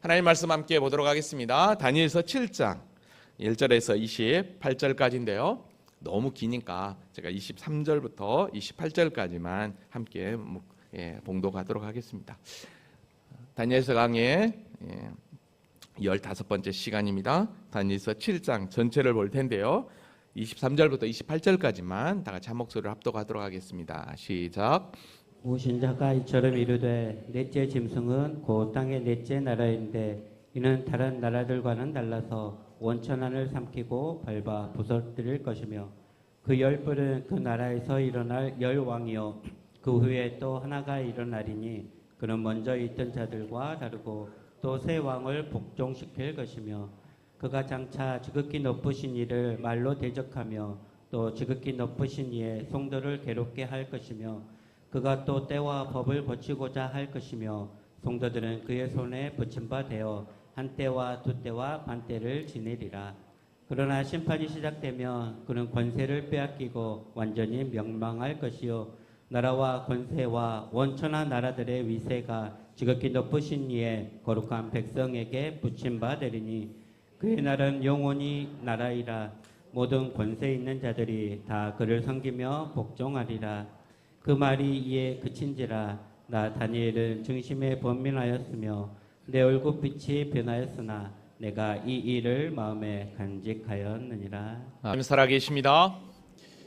하나님 말씀 함께 보도록 하겠습니다. 다니엘서 7장 1절에서 28절까지인데요. 너무 기니까 제가 23절부터 28절까지만 함께 봉독하도록 하겠습니다. 다니엘서 강의 15번째 시간입니다. 다니엘서 7장 전체를 볼 텐데요. 23절부터 28절까지만 다 같이 한 목소리로 합독하도록 하겠습니다. 시작. 오신 자가 이처럼 이르되 넷째 짐승은 그 땅의 넷째 나라인데 이는 다른 나라들과는 달라서 원천안을 삼키고 밟아 부서뜨릴 것이며 그 열 뿔은 그 나라에서 일어날 열 왕이요 그 후에 또 하나가 일어나리니 그는 먼저 있던 자들과 다르고 또 새 왕을 복종시킬 것이며 그가 장차 지극히 높으신 이를 말로 대적하며 또 지극히 높으신 이의 성도를 괴롭게 할 것이며 그가 또 때와 법을 고치고자 할 것이며 성도들은 그의 손에 붙임 바 되어 한 때와 두 때와 반 때를 지내리라. 그러나 심판이 시작되면 그는 권세를 빼앗기고 완전히 멸망할 것이요 나라와 권세와 원천한 나라들의 위세가 지극히 높으신 이의 거룩한 백성에게 붙임 바 되리니 그의 날은 영원히 나라이라. 모든 권세 있는 자들이 다 그를 섬기며 복종하리라. 그 말이 이에 그친지라. 나 다니엘은 중심에 번민하였으며 내 얼굴빛이 변하였으나 내가 이 일을 마음에 간직하였느니라. 하나님 살아계십니다.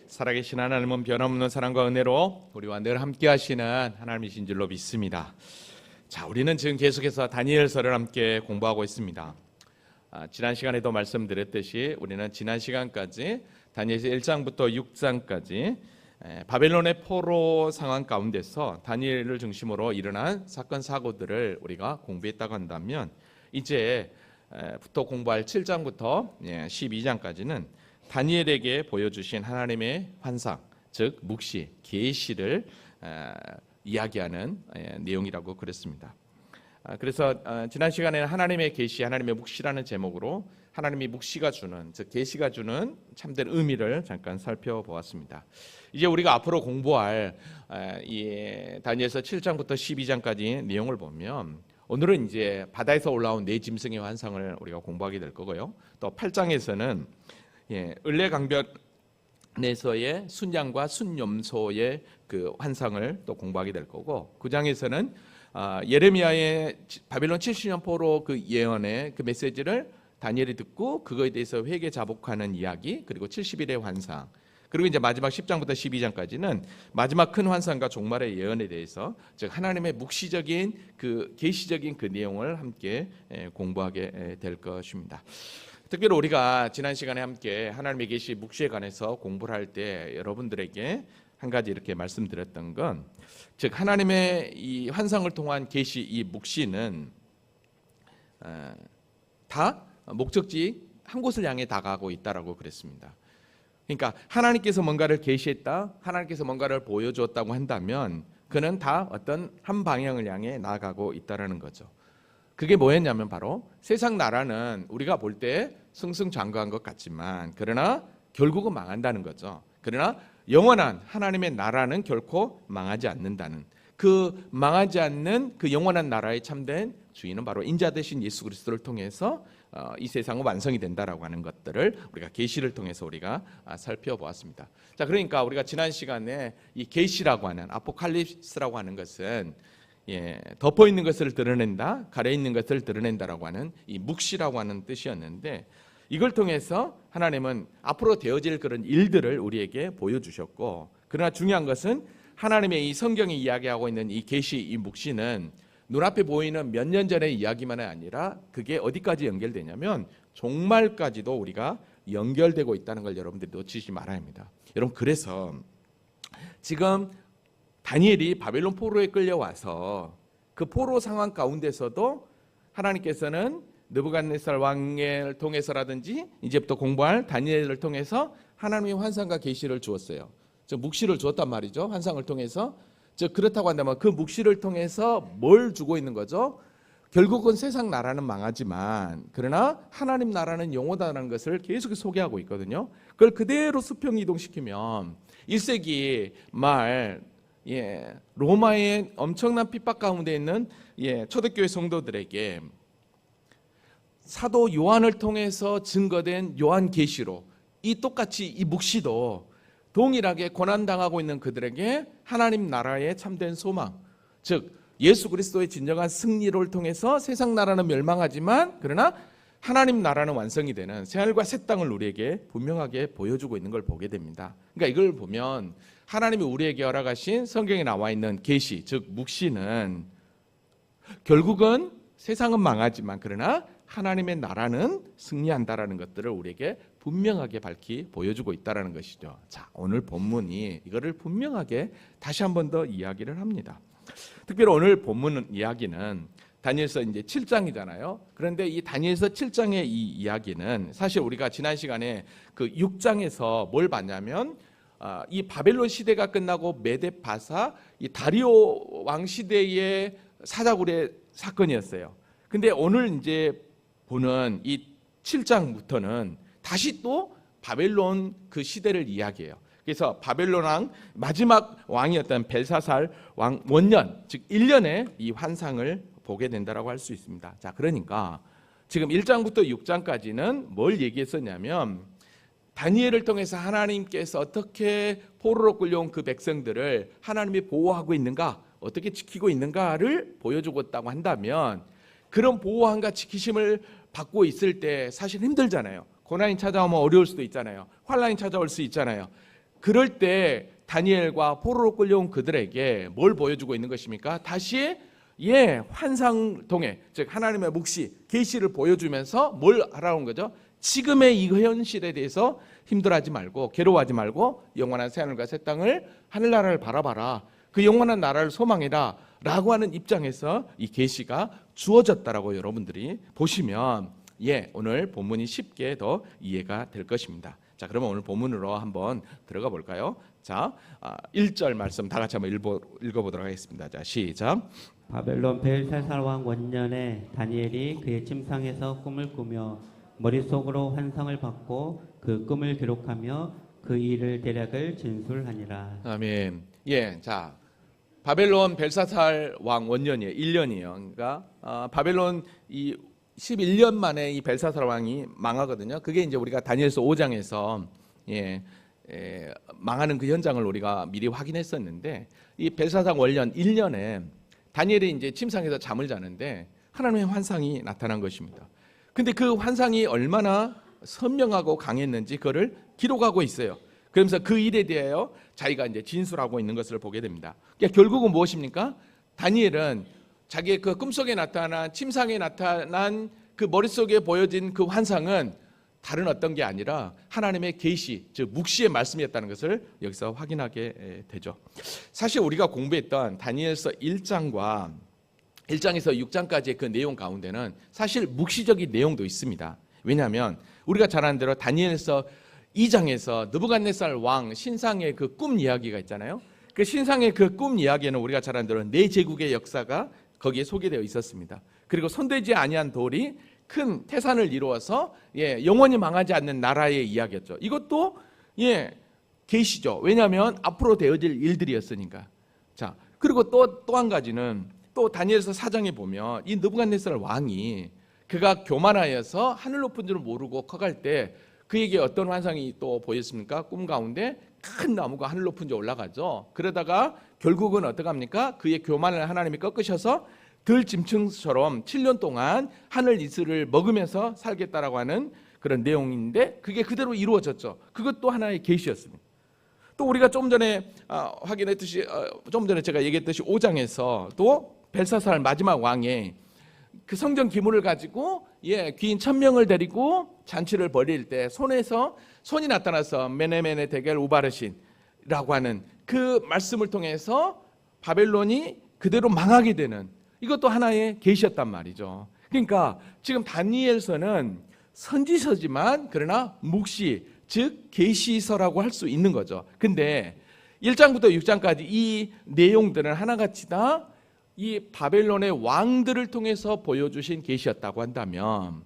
살아계신 하나님은 변함없는 사랑과 은혜로 우리와 늘 함께 하시는 하나님이신 줄로 믿습니다. 자, 우리는 지금 계속해서 다니엘서를 함께 공부하고 있습니다. 지난 시간에도 말씀드렸듯이 우리는 지난 시간까지 다니엘서 1장부터 6장까지 바벨론의 포로 상황 가운데서 다니엘을 중심으로 일어난 사건 사고들을 우리가 공부했다고 한다면 이제부터 공부할 7장부터 12장까지는 다니엘에게 보여주신 하나님의 환상, 즉 묵시, 계시를 이야기하는 내용이라고 그랬습니다. 그래서 지난 시간에는 하나님의 계시, 하나님의 묵시라는 제목으로 하나님이 묵시가 주는, 즉 계시가 주는 참된 의미를 잠깐 살펴보았습니다. 이제 우리가 앞으로 공부할 이 다니엘서 7장부터 12장까지 내용을 보면 오늘은 이제 바다에서 올라온 네 짐승의 환상을 우리가 공부하게 될 거고요. 또 8장에서는 을레강변에서의 순양과 순염소의 그 환상을 또 공부하게 될 거고 9장에서는 예레미야의 바벨론 70년 포로 그 예언의 그 메시지를 다니엘이 듣고 그거에 대해서 회개 자복하는 이야기, 그리고 70일의 환상, 그리고 이제 마지막 10장부터 12장까지는 마지막 큰 환상과 종말의 예언에 대해서, 즉 하나님의 묵시적인 그 계시적인 그 내용을 함께 공부하게 될 것입니다. 특별히 우리가 지난 시간에 함께 하나님의 계시 묵시에 관해서 공부를 할 때 여러분들에게 한 가지 이렇게 말씀드렸던 건, 즉 하나님의 이 환상을 통한 계시, 이 묵시는 다 목적지 한 곳을 향해 다가가고 있다라고 그랬습니다. 그러니까 하나님께서 뭔가를 계시했다, 하나님께서 뭔가를 보여주었다고 한다면 그는 다 어떤 한 방향을 향해 나아가고 있다라는 거죠. 그게 뭐였냐면 바로 세상 나라는 우리가 볼 때 승승장구한 것 같지만 그러나 결국은 망한다는 거죠. 그러나 영원한 하나님의 나라는 결코 망하지 않는다는, 그 망하지 않는 그 영원한 나라의 참된 주인은 바로 인자 되신 예수 그리스도를 통해서 이 세상은 완성이 된다라고 하는 것들을 우리가 계시를 통해서 우리가 살펴보았습니다. 자, 그러니까 우리가 지난 시간에 이 계시라고 하는, 아포칼립스라고 하는 것은 덮어 있는 것을 드러낸다, 가려 있는 것을 드러낸다라고 하는 이 묵시라고 하는 뜻이었는데, 이걸 통해서 하나님은 앞으로 되어질 그런 일들을 우리에게 보여주셨고, 그러나 중요한 것은 하나님의 이 성경이 이야기하고 있는 이 계시, 이 묵시는 눈앞에 보이는 몇 년 전의 이야기만이 아니라 그게 어디까지 연결되냐면 종말까지도 우리가 연결되고 있다는 걸 여러분들이 놓치지 말아야 합니다. 여러분, 그래서 지금 다니엘이 바벨론 포로에 끌려와서 그 포로 상황 가운데서도 하나님께서는 느부갓네살 왕을 통해서라든지 이제부터 공부할 다니엘을 통해서 하나님의 환상과 계시를 주었어요. 즉 묵시를 주었단 말이죠. 환상을 통해서. 즉 그렇다고 한다면 그 묵시를 통해서 뭘 주고 있는 거죠? 결국은 세상 나라는 망하지만 그러나 하나님 나라는 영원하다는 것을 계속 소개하고 있거든요. 그걸 그대로 수평 이동시키면 1세기 말 로마의 엄청난 핍박 가운데 있는 초대교회 성도들에게 사도 요한을 통해서 증거된 요한계시록, 이 똑같이 이 묵시도 동일하게 고난당하고 있는 그들에게 하나님 나라의 참된 소망, 즉 예수 그리스도의 진정한 승리를 통해서 세상 나라는 멸망하지만 그러나 하나님 나라는 완성이 되는 새하늘과 새 땅을 우리에게 분명하게 보여주고 있는 걸 보게 됩니다. 그러니까 이걸 보면 하나님이 우리에게 허락하신 성경에 나와 있는 계시, 즉 묵시는 결국은 세상은 망하지만 그러나 하나님의 나라는 승리한다라는 것들을 우리에게 분명하게 밝히 보여주고 있다라는 것이죠. 자, 오늘 본문이 이거를 분명하게 다시 한 번 더 이야기를 합니다. 특별히 오늘 본문 이야기는 다니엘서 이제 7장이잖아요. 그런데 이 다니엘서 7장의 이 이야기는 사실 우리가 지난 시간에 그 6장에서 뭘 봤냐면 이 바벨론 시대가 끝나고 메데 바사 이 다리오 왕 시대의 사자굴의 사건이었어요. 근데 오늘 이제 보는 이 7장부터는 다시 또 바벨론 그 시대를 이야기해요. 그래서 바벨론 왕 마지막 왕이었던 벨사살 왕 원년, 즉 1년의 이 환상을 보게 된다라고 할 수 있습니다. 자, 그러니까 지금 1장부터 6장까지는 뭘 얘기했었냐면 다니엘을 통해서 하나님께서 어떻게 포로로 끌려온 그 백성들을 하나님이 보호하고 있는가, 어떻게 지키고 있는가를 보여주고 있다고 한다면 그런 보호함과 지키심을 받고 있을 때 사실 힘들잖아요. 고난이 찾아오면 어려울 수도 있잖아요. 환난이 찾아올 수 있잖아요. 그럴 때 다니엘과 포로로 끌려온 그들에게 뭘 보여주고 있는 것입니까? 다시 환상통해, 즉 하나님의 묵시, 계시를 보여주면서 뭘 하라는 거죠? 지금의 이 현실에 대해서 힘들어하지 말고 괴로워하지 말고 영원한 새하늘과 새 땅을 하늘나라를 바라봐라. 그 영원한 나라를 소망해라 라고 하는 입장에서 이 계시가 주어졌다라고 여러분들이 보시면 오늘 본문이 쉽게 더 이해가 될 것입니다. 자, 그러면 오늘 본문으로 한번 들어가 볼까요? 자, 1절 말씀 다 같이 한번 읽어보도록 하겠습니다. 자, 시작. 바벨론 벨사살 왕 원년에 다니엘이 그의 침상에서 꿈을 꾸며 머릿속으로 환상을 받고 그 꿈을 기록하며 그 일을 대략을 진술하니라. 아멘. 자, 바벨론 벨사살 왕 원년이에요. 1년이에요. 그러니까 바벨론 이 11년 만에 이 벨사살 왕이 망하거든요. 그게 이제 우리가 다니엘서 5장에서 망하는 그 현장을 우리가 미리 확인했었는데 이 벨사살 원년 1년에 다니엘이 이제 침상에서 잠을 자는데 하나님의 환상이 나타난 것입니다. 근데 그 환상이 얼마나 선명하고 강했는지 그거를 기록하고 있어요. 그러면서 그 일에 대하여 자기가 이제 진술하고 있는 것을 보게 됩니다. 그러니까 결국은 무엇입니까? 다니엘은 자기의 그 꿈속에 나타난 침상에 나타난 그 머릿속에 보여진 그 환상은 다른 어떤 게 아니라 하나님의 계시, 즉 묵시의 말씀이었다는 것을 여기서 확인하게 되죠. 사실 우리가 공부했던 다니엘서 1장과 1장에서 6장까지의 그 내용 가운데는 사실 묵시적인 내용도 있습니다. 왜냐하면 우리가 잘 아는 대로 다니엘서 2장에서 느부갓네살 왕 신상의 그 꿈 이야기가 있잖아요. 그 신상의 그 꿈 이야기는 우리가 잘 아는 대로 네 제국의 역사가 거기에 소개되어 있었습니다. 그리고 손대지 아니한 돌이 큰 태산을 이루어서 영원히 망하지 않는 나라의 이야기였죠. 이것도 계시죠. 왜냐하면 앞으로 되어질 일들이었으니까. 자, 그리고 또 한 가지는 또 다니엘서 4장에 보면 이 느부갓네살 왕이 그가 교만하여서 하늘 높은 줄 모르고 커갈 때 그에게 어떤 환상이 또 보였습니까? 꿈 가운데 큰 나무가 하늘 높은 데 올라가죠. 그러다가 결국은 어떻게 합니까? 그의 교만을 하나님이 꺾으셔서 들짐승처럼 7년 동안 하늘 이슬을 먹으면서 살겠다라고 하는 그런 내용인데 그게 그대로 이루어졌죠. 그것도 하나의 계시였습니다. 또 우리가 좀 전에 확인했듯이 좀 전에 제가 얘기했듯이 5장에서 또 벨사살 마지막 왕의 그 성전 기물을 가지고 귀인 1000명을 데리고 잔치를 벌일 때 손이 나타나서 메네메네 데겔 우바르신이라고 하는 그 말씀을 통해서 바벨론이 그대로 망하게 되는 이것도 하나의 계시였단 말이죠. 그러니까 지금 다니엘서는 선지서지만 그러나 묵시 즉 계시서라고 할 수 있는 거죠. 근데 1장부터 6장까지 이 내용들은 하나같이 다 이 바벨론의 왕들을 통해서 보여주신 계시였다고 한다면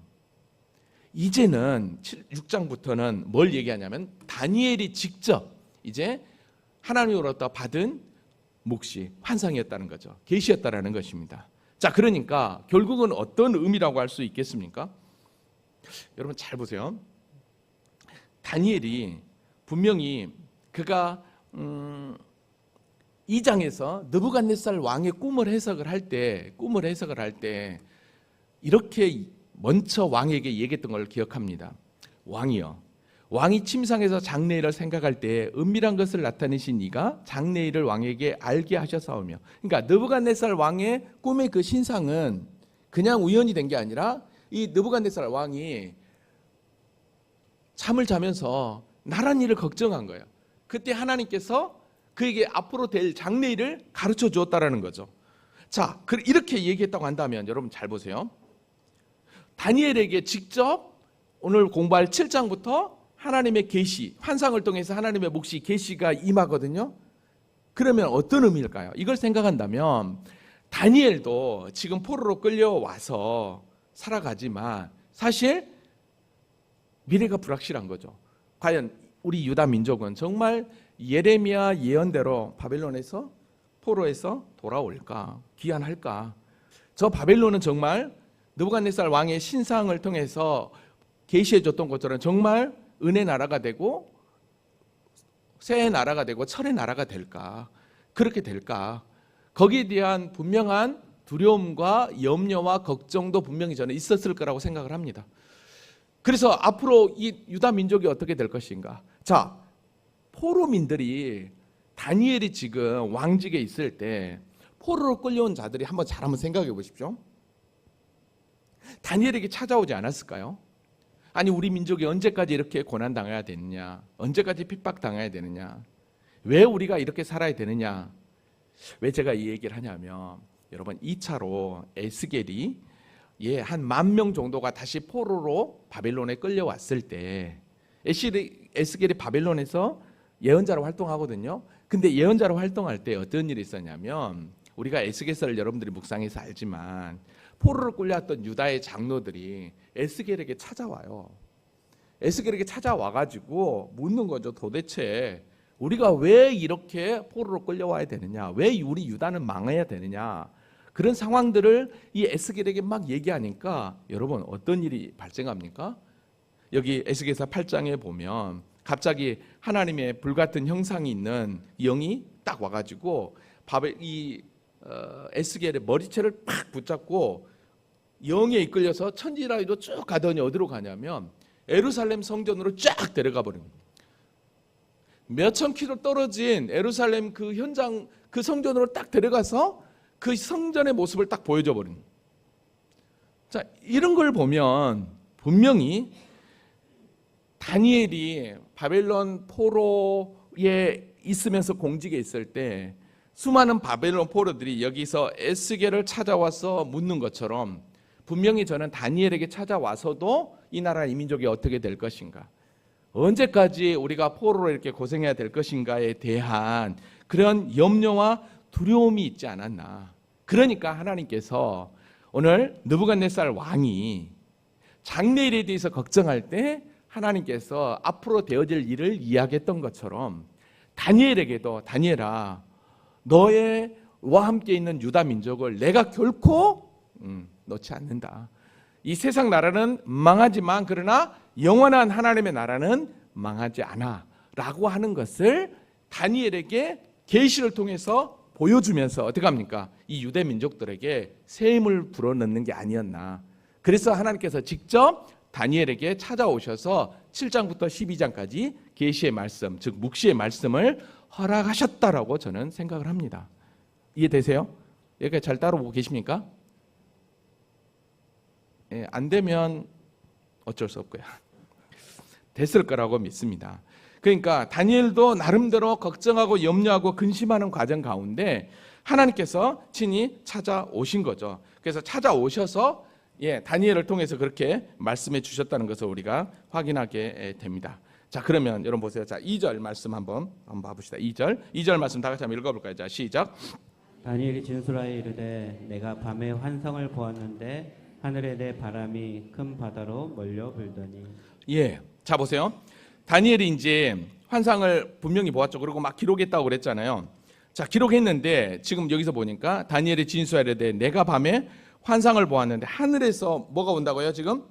이제는 6장부터는 뭘 얘기하냐면 다니엘이 직접 이제 하나님으로부터 받은 묵시, 환상이었다는 거죠. 계시였다라는 것입니다. 자, 그러니까 결국은 어떤 의미라고 할 수 있겠습니까? 여러분 잘 보세요. 다니엘이 분명히 그가 2장에서 느부갓네살 왕의 꿈을 해석을 할 때 이렇게 먼저 왕에게 얘기했던 걸 기억합니다. 왕이여, 왕이 침상에서 장래일을 생각할 때 은밀한 것을 나타내신 이가 장래일을 왕에게 알게 하셨사오며. 그러니까 느부갓네살 왕의 꿈의 그 신상은 그냥 우연히 된 게 아니라 이 느부갓네살 왕이 잠을 자면서 나란 일을 걱정한 거예요. 그때 하나님께서 그에게 앞으로 될 장래일을 가르쳐 주었다라는 거죠. 자, 이렇게 얘기했다고 한다면 여러분 잘 보세요. 다니엘에게 직접 오늘 공부할 7장부터 하나님의 계시, 환상을 통해서 하나님의 몫이 계시가 임하거든요. 그러면 어떤 의미일까요? 이걸 생각한다면 다니엘도 지금 포로로 끌려와서 살아가지만 사실 미래가 불확실한 거죠. 과연 우리 유다 민족은 정말 예레미야 예언대로 바벨론에서 포로에서 돌아올까? 귀환할까? 저 바벨론은 정말 느부갓네살 왕의 신상을 통해서 계시해 줬던 것처럼 정말 은혜 나라가 되고 새 나라가 되고 철의 나라가 될까? 그렇게 될까? 거기에 대한 분명한 두려움과 염려와 걱정도 분명히 저는 있었을 거라고 생각을 합니다. 그래서 앞으로 이 유다 민족이 어떻게 될 것인가? 자, 포로민들이 다니엘이 지금 왕직에 있을 때 포로로 끌려온 자들이 한번 생각해 보십시오. 다니엘에게 찾아오지 않았을까요? 아니, 우리 민족이 언제까지 이렇게 고난당해야 되느냐? 언제까지 핍박당해야 되느냐? 왜 우리가 이렇게 살아야 되느냐? 왜 제가 이 얘기를 하냐면 여러분 2차로 에스겔이 한 10,000명 정도가 다시 포로로 바벨론에 끌려왔을 때 에스겔이 바벨론에서 예언자로 활동하거든요. 근데 예언자로 활동할 때 어떤 일이 있었냐면 우리가 에스겔서를 여러분들이 묵상해서 알지만 포로로 끌려왔던 유다의 장로들이 에스겔에게 찾아와요. 에스겔에게 찾아와가지고 묻는 거죠. 도대체 우리가 왜 이렇게 포로로 끌려와야 되느냐? 왜 우리 유다는 망해야 되느냐? 그런 상황들을 이 에스겔에게 막 얘기하니까 여러분 어떤 일이 발생합니까? 여기 에스겔서 8장에 보면 갑자기 하나님의 불같은 형상이 있는 영이 딱 와가지고 에스겔의 머리채를 팍 붙잡고 영에 이끌려서 천지라위로 쭉 가더니 어디로 가냐면 예루살렘 성전으로 쫙 데려가 버립니다. 몇천 킬로 떨어진 예루살렘 그 현장 그 성전으로 딱 데려가서 그 성전의 모습을 딱 보여줘 버린. 자, 이런 걸 보면 분명히 다니엘이 바벨론 포로에 있으면서 공직에 있을 때 수많은 바벨론 포로들이 여기서 에스겔을 찾아와서 묻는 것처럼 분명히 저는 다니엘에게 찾아와서도 이 나라 이 민족이 어떻게 될 것인가, 언제까지 우리가 포로로 이렇게 고생해야 될 것인가에 대한 그런 염려와 두려움이 있지 않았나. 그러니까 하나님께서 오늘 느부갓네살 왕이 장래일에 대해서 걱정할 때 하나님께서 앞으로 되어질 일을 이야기했던 것처럼 다니엘에게도 다니엘아, 너와 함께 있는 유다 민족을 내가 결코 놓지 않는다. 이 세상 나라는 망하지만 그러나 영원한 하나님의 나라는 망하지 않아 라고 하는 것을 다니엘에게 계시를 통해서 보여주면서 어떻게 합니까? 이 유대 민족들에게 새 힘을 불어넣는 게 아니었나. 그래서 하나님께서 직접 다니엘에게 찾아오셔서 7장부터 12장까지 계시의 말씀, 즉 묵시의 말씀을 허락하셨다라고 저는 생각을 합니다. 이해되세요? 여기까지 잘 따라오고 계십니까? 안 되면 어쩔 수 없고요. 됐을 거라고 믿습니다. 그러니까 다니엘도 나름대로 걱정하고 염려하고 근심하는 과정 가운데 하나님께서 친히 찾아오신 거죠. 그래서 찾아오셔서 다니엘을 통해서 그렇게 말씀해 주셨다는 것을 우리가 확인하게 됩니다. 자, 그러면 여러분 보세요. 자, 2절 말씀 한번 봐봅시다. 2절 말씀 다 같이 한번 읽어볼까요? 자, 시작. 다니엘이 진술하여 이르되 내가 밤에 환상을 보았는데 하늘에 내 바람이 큰 바다로 몰려 불더니. 자 보세요. 다니엘이 이제 환상을 분명히 보았죠. 그리고 막 기록했다고 그랬잖아요. 자, 기록했는데 지금 여기서 보니까 다니엘이 진술하여 이르되 내가 밤에 환상을 보았는데 하늘에서 뭐가 온다고요? 지금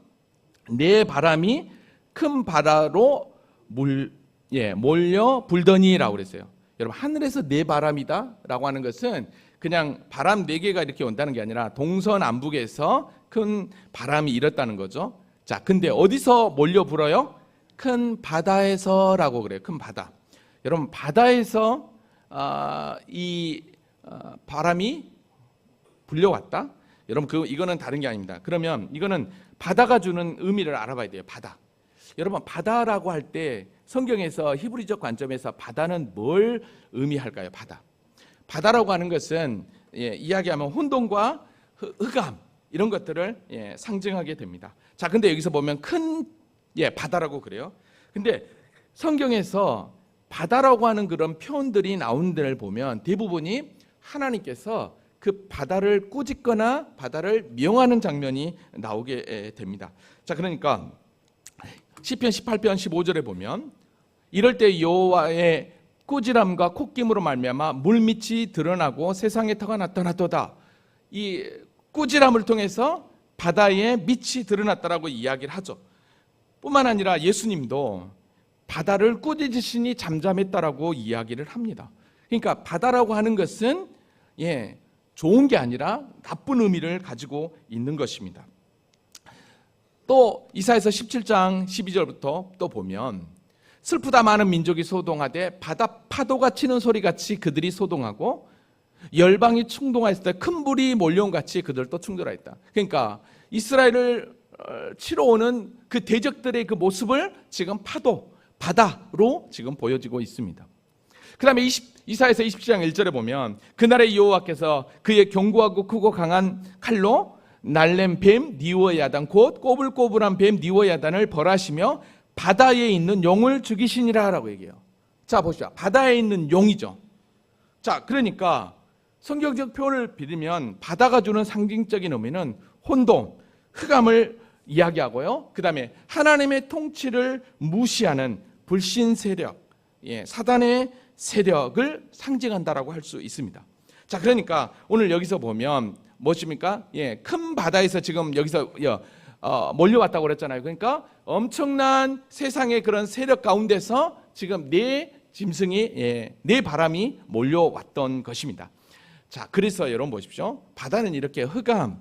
내 바람이 큰 바다로 몰려 불더니라고 그랬어요. 여러분, 하늘에서 내 바람이다라고 하는 것은 그냥 바람 4개가 이렇게 온다는 게 아니라 동서남북에서 큰 바람이 일었다는 거죠. 자, 근데 어디서 몰려 불어요? 큰 바다에서라고 그래요. 큰 바다. 여러분, 바다에서 바람이 불려왔다. 여러분, 이거는 다른 게 아닙니다. 그러면 이거는 바다가 주는 의미를 알아봐야 돼요. 바다. 여러분, 바다라고 할 때 성경에서 히브리적 관점에서 바다는 뭘 의미할까요? 바다라고 하는 것은 이야기하면 혼돈과 흑암 이런 것들을 상징하게 됩니다. 자, 근데 여기서 보면 큰 바다라고 그래요. 근데 성경에서 바다라고 하는 그런 표현들이 나오는 데를 보면 대부분이 하나님께서 그 바다를 꾸짖거나 바다를 미용하는 장면이 나오게 됩니다. 자, 그러니까 시편 18편 15절에 보면 이럴 때 여호와의 꾸지람과 콧김으로 말미암아 물밑이 드러나고 세상의 터가 나타났도다. 이 꾸지람을 통해서 바다의 밑이 드러났다라고 이야기를 하죠. 뿐만 아니라 예수님도 바다를 꾸짖으시니 잠잠했다라고 이야기를 합니다. 그러니까 바다라고 하는 것은 좋은 게 아니라 나쁜 의미를 가지고 있는 것입니다. 또 이사야서 17장 12절부터 또 보면 슬프다 많은 민족이 소동하되 바다 파도가 치는 소리같이 그들이 소동하고 열방이 충동하였을 때 큰 불이 몰려온 같이 그들도 충돌하였다. 그러니까 이스라엘을 치러 오는 그 대적들의 그 모습을 지금 바다로 지금 보여지고 있습니다. 그 다음에 이사야서 27장 1절에 보면 그날의 여호와께서 그의 견고하고 크고 강한 칼로 날렘 뱀 니오야단 곧 꼬불꼬불한 뱀 니오야단을 벌하시며 바다에 있는 용을 죽이시니라 라고 얘기해요. 자, 보시죠. 바다에 있는 용이죠. 자, 그러니까 성경적 표현을 빌리면 바다가 주는 상징적인 의미는 혼돈, 흑암을 이야기하고요. 그 다음에 하나님의 통치를 무시하는 불신 세력, 사단의 세력을 상징한다라고 할 수 있습니다. 자, 그러니까 오늘 여기서 보면 무엇입니까? 큰 바다에서 지금 여기서 몰려왔다고 그랬잖아요. 그러니까 엄청난 세상의 그런 세력 가운데서 지금 네 짐승이, 네 바람이 몰려왔던 것입니다. 자, 그래서 여러분 보십시오. 바다는 이렇게 흑암,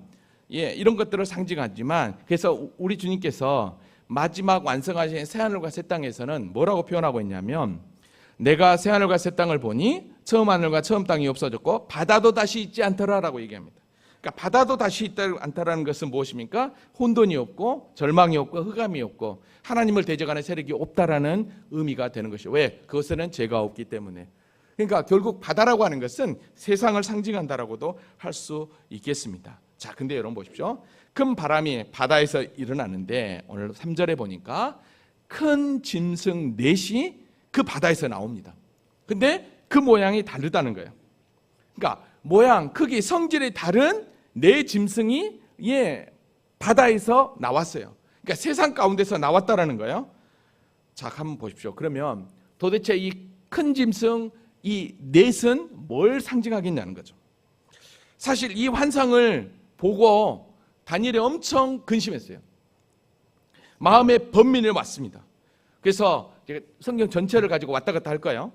이런 것들을 상징하지만, 그래서 우리 주님께서 마지막 완성하신 새하늘과 새 땅에서는 뭐라고 표현하고 있냐면, 내가 새하늘과 새 땅을 보니 처음 하늘과 처음 땅이 없어졌고 바다도 다시 있지 않더라라고 얘기합니다. 그러니까 바다도 다시 있지 않다라는 것은 무엇입니까? 혼돈이 없고 절망이 없고 흑암이 없고 하나님을 대적하는 세력이 없다라는 의미가 되는 것이죠. 왜? 그것에는 죄가 없기 때문에. 그러니까 결국 바다라고 하는 것은 세상을 상징한다라고도 할 수 있겠습니다. 자, 근데 여러분 보십시오. 큰 바람이 바다에서 일어나는데 오늘 3절에 보니까 큰 짐승 넷이 그 바다에서 나옵니다. 근데 그 모양이 다르다는 거예요. 그러니까 모양, 크기, 성질이 다른 네 짐승이 바다에서 나왔어요. 그러니까 세상 가운데서 나왔다라는 거예요. 자, 한번 보십시오. 그러면 도대체 이 큰 짐승, 이 넷은 뭘 상징하겠냐는 거죠. 사실 이 환상을 보고 다니엘이 엄청 근심했어요. 마음에 번민을 왔습니다. 그래서 성경 전체를 가지고 왔다 갔다 할 거예요.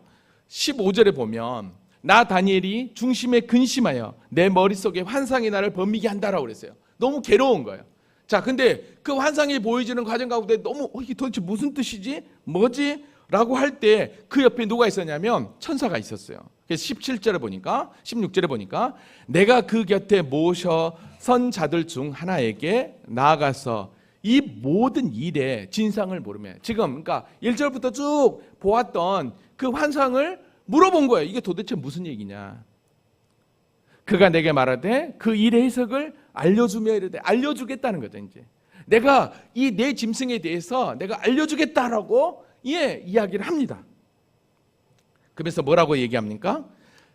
15절에 보면 나 다니엘이 중심에 근심하여 내 머릿속에 환상이 나를 번미게 한다라고 그랬어요. 너무 괴로운 거예요. 자, 근데 그 환상이 보여지는 과정 가운데 너무 이게 도대체 무슨 뜻이지? 뭐지? 라고 할 때 그 옆에 누가 있었냐면 천사가 있었어요. 그래서 17절에 보니까 16절에 보니까 내가 그 곁에 모셔 선 자들 중 하나에게 나아가서 이 모든 일의 진상을 모르며 지금 그러니까 1절부터 쭉 보았던 그 환상을 물어본 거예요. 이게 도대체 무슨 얘기냐. 그가 내게 말하되 그 일의 해석을 알려주며 이르되 알려주겠다는 거죠. 이제 내가 이 내 짐승에 대해서 내가 알려주겠다라고 이야기를 합니다. 그래서 뭐라고 얘기합니까?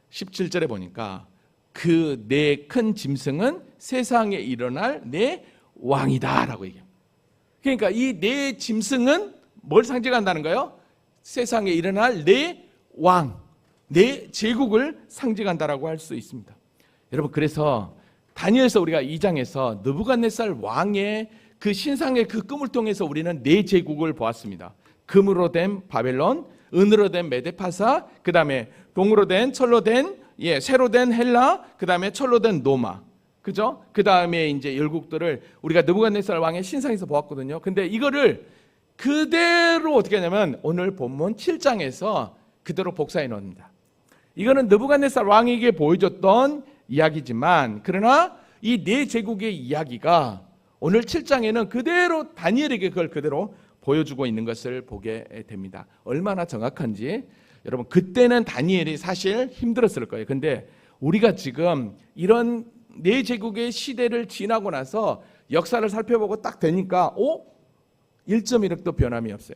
17절에 보니까 그 내 큰 짐승은 세상에 일어날 내 왕이다라고 얘기합니다. 그러니까 이 내 짐승은 뭘 상징한다는 거예요? 세상에 일어날 내 왕, 내 제국을 상징한다라고 할 수 있습니다. 여러분, 그래서 다니엘서 우리가 2장에서 느부갓네살 왕의 그 신상의 그 꿈을 통해서 우리는 네 제국을 보았습니다. 금으로 된 바벨론, 은으로 된 메데파사, 그 다음에 동으로 된, 철로 된, 쇠로 된 헬라, 그 다음에 철로 된 로마. 그죠? 그 다음에 이제 열국들을 우리가 느부갓네살 왕의 신상에서 보았거든요. 근데 이거를 그대로 어떻게 하냐면 오늘 본문 7장에서 그대로 복사해 놓습니다. 이거는 느부갓네살 왕에게 보여줬던 이야기지만, 그러나 이 네 제국의 이야기가 오늘 7장에는 그대로 다니엘에게 그걸 그대로 보여주고 있는 것을 보게 됩니다. 얼마나 정확한지. 여러분, 그때는 다니엘이 사실 힘들었을 거예요. 근데 우리가 지금 이런 네 제국의 시대를 지나고 나서 역사를 살펴보고 딱 되니까 1.1획도 변함이 없어요.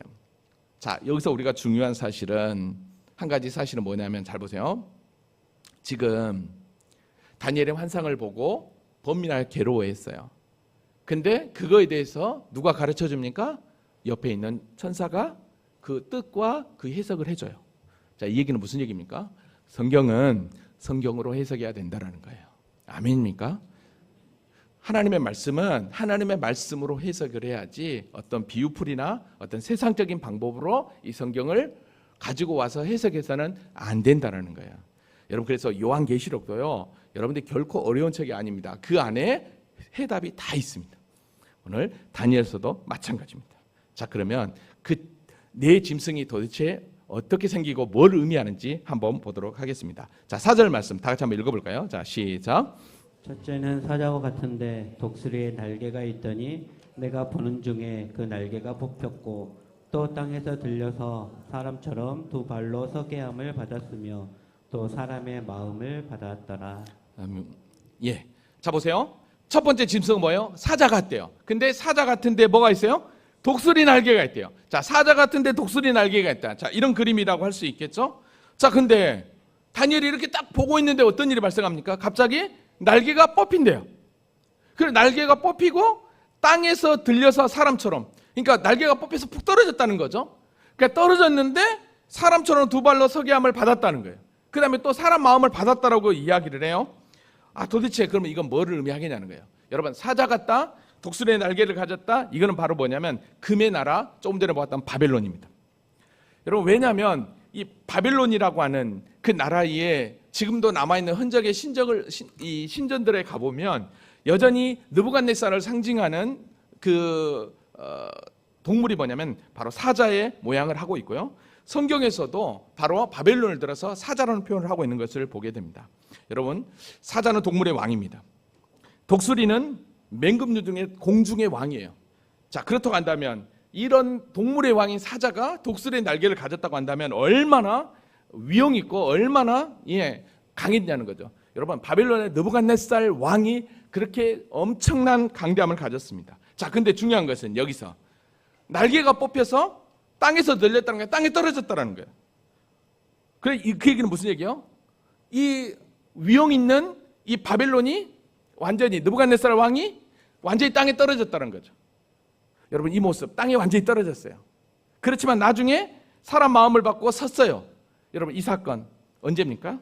자, 여기서 우리가 중요한 사실은, 한 가지 사실은 뭐냐면, 잘 보세요. 지금 다니엘의 환상을 보고 범민을 괴로워했어요. 근데 그거에 대해서 누가 가르쳐 줍니까? 옆에 있는 천사가 그 뜻과 그 해석을 해줘요. 자, 이 얘기는 무슨 얘기입니까? 성경은 성경으로 해석해야 된다라는 거예요. 아멘입니까? 하나님의 말씀은 하나님의 말씀으로 해석을 해야지 어떤 비유풀이나 어떤 세상적인 방법으로 이 성경을 가지고 와서 해석해서는 안 된다라는 거예요. 여러분, 그래서 요한계시록도요, 여러분들이 결코 어려운 책이 아닙니다. 그 안에 해답이 다 있습니다. 오늘 다니엘서도 마찬가지입니다. 자, 그러면 그 네 짐승이 도대체 어떻게 생기고 뭘 의미하는지 한번 보도록 하겠습니다. 자, 4절 말씀 다 같이 한번 읽어볼까요? 자, 시작. 첫째는 사자와 같은데 독수리의 날개가 있더니 내가 보는 중에 그 날개가 뽑혔고 또 땅에서 들려서 사람처럼 두 발로 서게 함을 받았으며 또 사람의 마음을 받았더라. 예, 자 보세요. 첫 번째 짐승은 뭐예요? 사자 같대요. 근데 사자 같은데 뭐가 있어요? 독수리 날개가 있대요. 자, 사자 같은데 독수리 날개가 있다. 자, 이런 그림이라고 할 수 있겠죠? 자, 근데 다니엘이 이렇게 딱 보고 있는데 어떤 일이 발생합니까? 갑자기 날개가 뽑힌대요. 그래, 날개가 뽑히고 땅에서 들려서 사람처럼, 그러니까 날개가 뽑혀서 푹 떨어졌다는 거죠. 그러니까 떨어졌는데 사람처럼 두 발로 서게 함을 받았다는 거예요. 그 다음에 또 사람 마음을 받았다라고 이야기를 해요. 도대체 그러면 이건 뭐를 의미하겠냐는 거예요. 여러분, 사자 같다, 독수리의 날개를 가졌다, 이거는 바로 뭐냐면 금의 나라, 조금 전에 보았던 바벨론입니다. 여러분, 왜냐하면 이 바벨론이라고 하는 그 나라에 지금도 남아있는 흔적의 이 신전들에 가보면 여전히 느부갓네살을 상징하는 그 동물이 뭐냐면 바로 사자의 모양을 하고 있고요. 성경에서도 바로 바벨론을 들어서 사자라는 표현을 하고 있는 것을 보게 됩니다. 여러분, 사자는 동물의 왕입니다. 독수리는 맹금류 중에 공중의 왕이에요. 자, 그렇다고 한다면 이런 동물의 왕인 사자가 독수리의 날개를 가졌다고 한다면 얼마나 위용 있고 얼마나 강했냐는 거죠. 여러분, 바벨론의 느부갓네살 왕이 그렇게 엄청난 강대함을 가졌습니다. 자, 근데 중요한 것은 여기서 날개가 뽑혀서 땅에서 들렸다는 거예요. 땅에 떨어졌다는 거예요. 그래, 그 얘기는 무슨 얘기예요? 이 위용 있는 이 바벨론이 완전히 느부갓네살 왕이 완전히 땅에 떨어졌다는 거죠. 여러분, 이 모습 땅에 완전히 떨어졌어요. 그렇지만 나중에 사람 마음을 받고 섰어요. 여러분, 이 사건 언제입니까?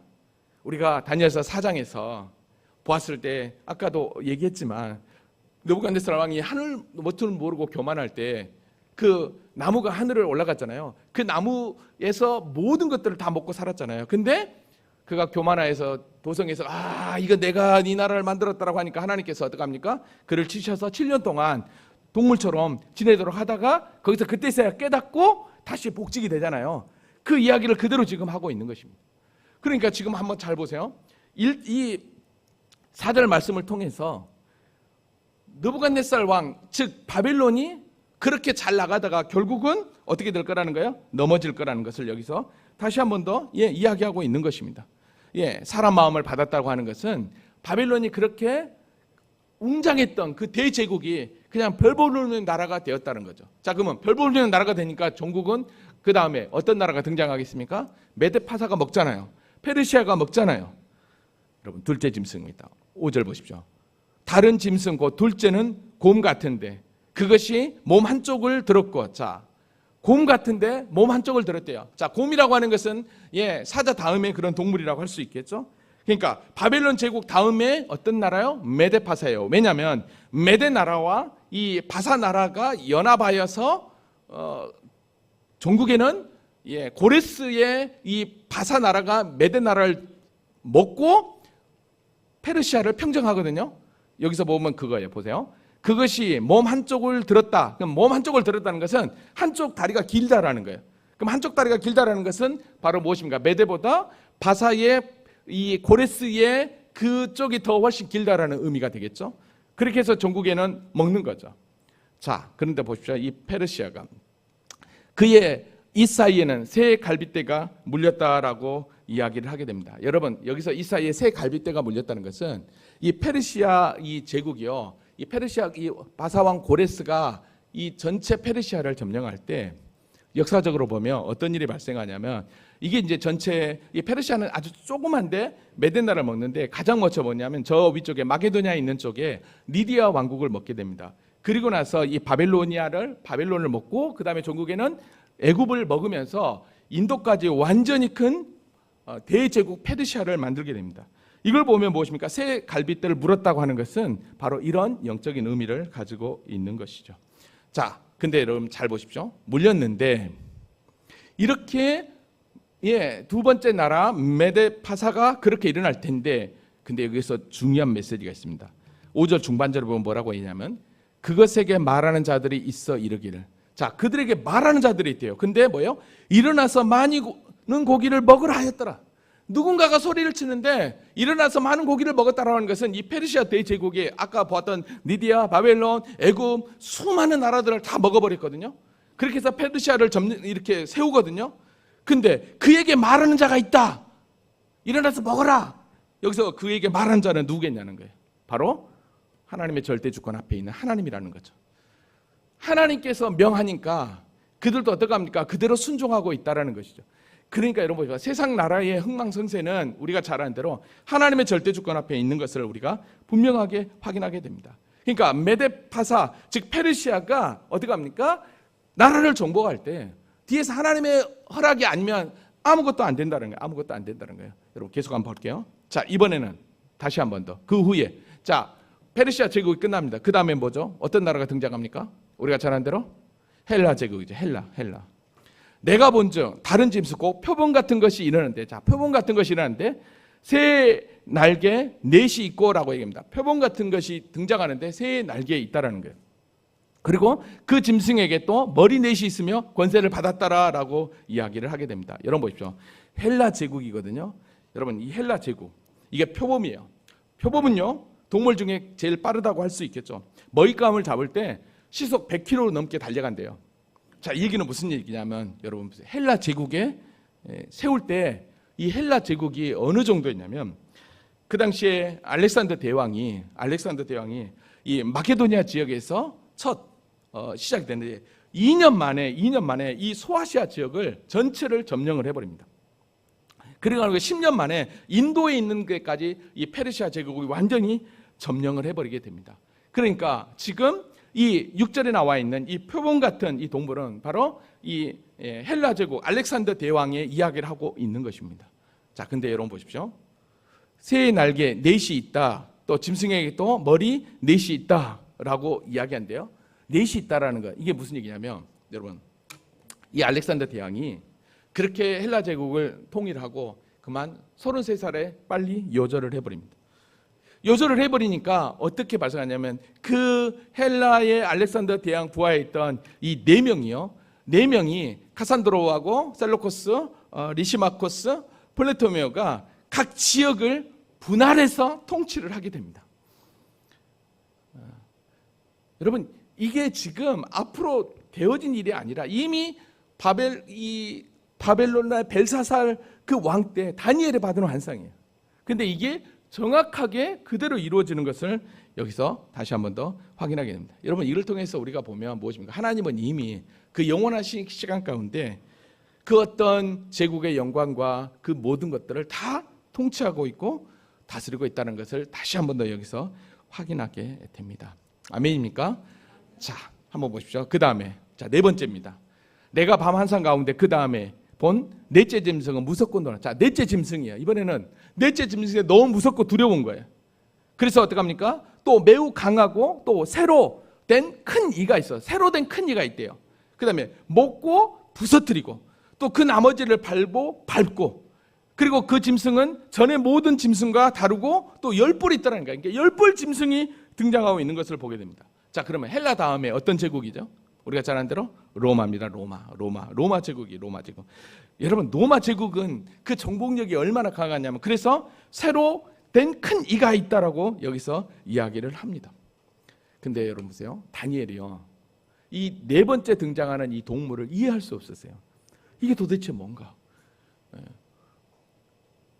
우리가 다니엘서 4장에서 보았을 때 아까도 얘기했지만 느부갓네살 왕이 하늘 모퉁을 모르고 교만할 때 그 나무가 하늘을 올라갔잖아요. 그 나무에서 모든 것들을 다 먹고 살았잖아요. 근데 그가 교만해서 도성에서 이거 내가 이 나라를 만들었다라고 하니까 하나님께서 어떡합니까? 그를 치셔서 7년 동안 동물처럼 지내도록 하다가 거기서 그때서야 깨닫고 다시 복직이 되잖아요. 그 이야기를 그대로 지금 하고 있는 것입니다. 그러니까 지금 한번 잘 보세요. 이 4절 말씀을 통해서 느부갓네살 왕, 즉 바벨론이 그렇게 잘 나가다가 결국은 어떻게 될 거라는 거예요? 넘어질 거라는 것을 여기서 다시 한 번 더 이야기하고 있는 것입니다. 사람 마음을 받았다고 하는 것은 바벨론이 그렇게 웅장했던 그 대제국이 그냥 별 보는 나라가 되었다는 거죠. 자, 그러면 별 보는 나라가 되니까 종국은 그 다음에 어떤 나라가 등장하겠습니까? 메데파사가 먹잖아요. 페르시아가 먹잖아요. 여러분, 둘째 짐승입니다. 5절 보십시오. 다른 짐승 곧 둘째는 곰 같은데 그것이 몸 한쪽을 들었고, 자, 곰 같은데 몸 한쪽을 들었대요. 자, 곰이라고 하는 것은 사자 다음에 그런 동물이라고 할 수 있겠죠. 그러니까 바벨론 제국 다음에 어떤 나라요? 메데파사예요. 왜냐하면 메데 나라와 이 바사 나라가 연합하여서 종국에는 고레스의 이 바사 나라가 메데 나라를 먹고 페르시아를 평정하거든요. 여기서 보면 그거예요. 보세요. 그것이 몸 한쪽을 들었다. 그럼 몸 한쪽을 들었다는 것은 한쪽 다리가 길다라는 거예요. 그럼 한쪽 다리가 길다라는 것은 바로 무엇입니까? 메데보다 바사의 이 고레스의 그쪽이 더 훨씬 길다라는 의미가 되겠죠. 그렇게 해서 종국에는 먹는 거죠. 자, 그런데 보십시오. 이 페르시아가 그의 이 사이에는 새 갈빗대가 물렸다라고 이야기를 하게 됩니다. 여러분, 여기서 이 사이에 새 갈빗대가 물렸다는 것은 이 페르시아 이 제국이요, 이 페르시아 이 바사왕 고레스가 이 전체 페르시아를 점령할 때 역사적으로 보면 어떤 일이 발생하냐면, 이게 이제 전체 이 페르시아는 아주 조그만데 메데 나라를 먹는데 가장 먼저 뭐냐면 저 위쪽에 마게도니아에 있는 쪽에 리디아 왕국을 먹게 됩니다. 그리고 나서 이 바벨론을 먹고 그 다음에 종국에는 애굽을 먹으면서 인도까지 완전히 큰 대제국 페르시아를 만들게 됩니다. 이걸 보면 무엇입니까? 새 갈빗대를 물었다고 하는 것은 바로 이런 영적인 의미를 가지고 있는 것이죠. 자, 근데 여러분 잘 보십시오. 물렸는데 이렇게 두 번째 나라 메데 파사가 그렇게 일어날 텐데, 근데 여기서 중요한 메시지가 있습니다. 5절 중반절을 보면 뭐라고 했냐면 그것에게 말하는 자들이 있어 이르기를. 자, 그들에게 말하는 자들이 있대요. 근데 뭐예요? 일어나서 많이 는 고기를 먹으라 하였더라. 누군가가 소리를 치는데 일어나서 많은 고기를 먹었다라는 것은 이 페르시아 대제국이 아까 보았던 리디아, 바벨론, 애굽 수많은 나라들을 다 먹어버렸거든요. 그렇게 해서 페르시아를 이렇게 세우거든요. 근데 그에게 말하는 자가 있다. 일어나서 먹어라. 여기서 그에게 말하는 자는 누구겠냐는 거예요. 바로 하나님의 절대 주권 앞에 있는 하나님이라는 거죠. 하나님께서 명하니까 그들도 어떡합니까? 그대로 순종하고 있다라는 것이죠. 그러니까 여러분 보세요. 세상 나라의 흥망성쇠는 우리가 잘 아는 대로 하나님의 절대 주권 앞에 있는 것을 우리가 분명하게 확인하게 됩니다. 그러니까 메데파사 즉 페르시아가 어떡합니까? 나라를 정복할 때 뒤에서 하나님의 허락이 아니면 아무것도 안 된다는 거예요. 아무것도 안 된다는 거예요. 여러분 계속 한번 볼게요. 자, 이번에는 다시 한 번 더. 그 후에 자, 페르시아 제국이 끝납니다. 그 다음에 뭐죠? 어떤 나라가 등장합니까? 우리가 잘 아는 대로 헬라 제국이죠. 헬라. 내가 본즉 다른 짐승 꼭 표범 같은 것이 일어나는데, 자, 표범 같은 것이 일어나는데 새 날개 넷이 있고라고 얘기합니다. 표범 같은 것이 등장하는데 새 날개에 있다라는 거예요. 그리고 그 짐승에게 또 머리 넷이 있으며 권세를 받았다라고 이야기를 하게 됩니다. 여러분 보십시오. 헬라 제국이거든요. 여러분 이 헬라 제국 이게 표범이에요. 표범은요 동물 중에 제일 빠르다고 할 수 있겠죠. 먹잇감을 잡을 때 시속 100km 넘게 달려간대요. 자, 이 얘기는 무슨 얘기냐면 여러분 헬라 제국에 세울 때 이 헬라 제국이 어느 정도였냐면 그 당시에 알렉산더 대왕이 이 마케도니아 지역에서 첫 시작이 됐는데 2년 만에 이 소아시아 지역을 전체를 점령을 해버립니다. 그리고 10년 만에 인도에 있는 데까지 이 페르시아 제국이 완전히 점령을 해버리게 됩니다. 그러니까 지금 이 6절에 나와 있는 이 표범 같은 이 동물은 바로 이 헬라 제국 알렉산더 대왕의 이야기를 하고 있는 것입니다. 자, 근데 여러분 보십시오. 새의 날개 넷이 있다. 또 짐승에게 또 머리 넷이 있다라고 이야기한대요. 넷이 있다라는 거 이게 무슨 얘기냐면 여러분 이 알렉산더 대왕이 그렇게 헬라 제국을 통일하고 그만 33살에 빨리 요절을 해버립니다. 요절을 해버리니까 어떻게 발생하냐면 그 헬라의 알렉산더 대왕 부하에 있던 이 4명이요. 4명이 카산드로하고 셀로코스, 리시마코스, 플레토메오가 각 지역을 분할해서 통치를 하게 됩니다. 여러분 이게 지금 앞으로 되어진 일이 아니라 이미 바벨론의 벨사살 그 왕 때 다니엘이 받은 환상이에요. 근데 이게 정확하게 그대로 이루어지는 것을 여기서 다시 한 번 더 확인하게 됩니다. 여러분 이를 통해서 우리가 보면 무엇입니까? 하나님은 이미 그 영원한 시간 가운데 그 어떤 제국의 영광과 그 모든 것들을 다 통치하고 있고 다스리고 있다는 것을 다시 한 번 더 여기서 확인하게 됩니다. 아멘입니까? 자, 한번 보십시오. 그 다음에 자, 4번째입니다. 내가 밤 한상 가운데 그 다음에 본 넷째 짐승은 무섭고 놀라. 자, 넷째 짐승이에요. 이번에는 넷째 짐승이 너무 무섭고 두려운 거예요. 그래서 어떡합니까? 또 매우 강하고 또 새로 된 큰 이가 있어. 새로 된 큰 이가 있대요. 그 다음에 먹고 부서뜨리고 또 그 나머지를 밟고 그리고 그 짐승은 전에 모든 짐승과 다르고 또 10뿔이 있다는 거예요. 그러니까 10뿔 짐승이 등장하고 있는 것을 보게 됩니다. 자, 그러면 헬라 다음에 어떤 제국이죠? 우리가 잘 아는 대로 로마입니다. 로마 제국이 로마 제국. 여러분, 로마 제국은 그 정복력이 얼마나 강하냐면 그래서 새로 된 큰 이가 있다라고 여기서 이야기를 합니다. 근데 여러분 보세요. 다니엘이요. 이 네 번째 등장하는 이 동물을 이해할 수 없었어요. 이게 도대체 뭔가?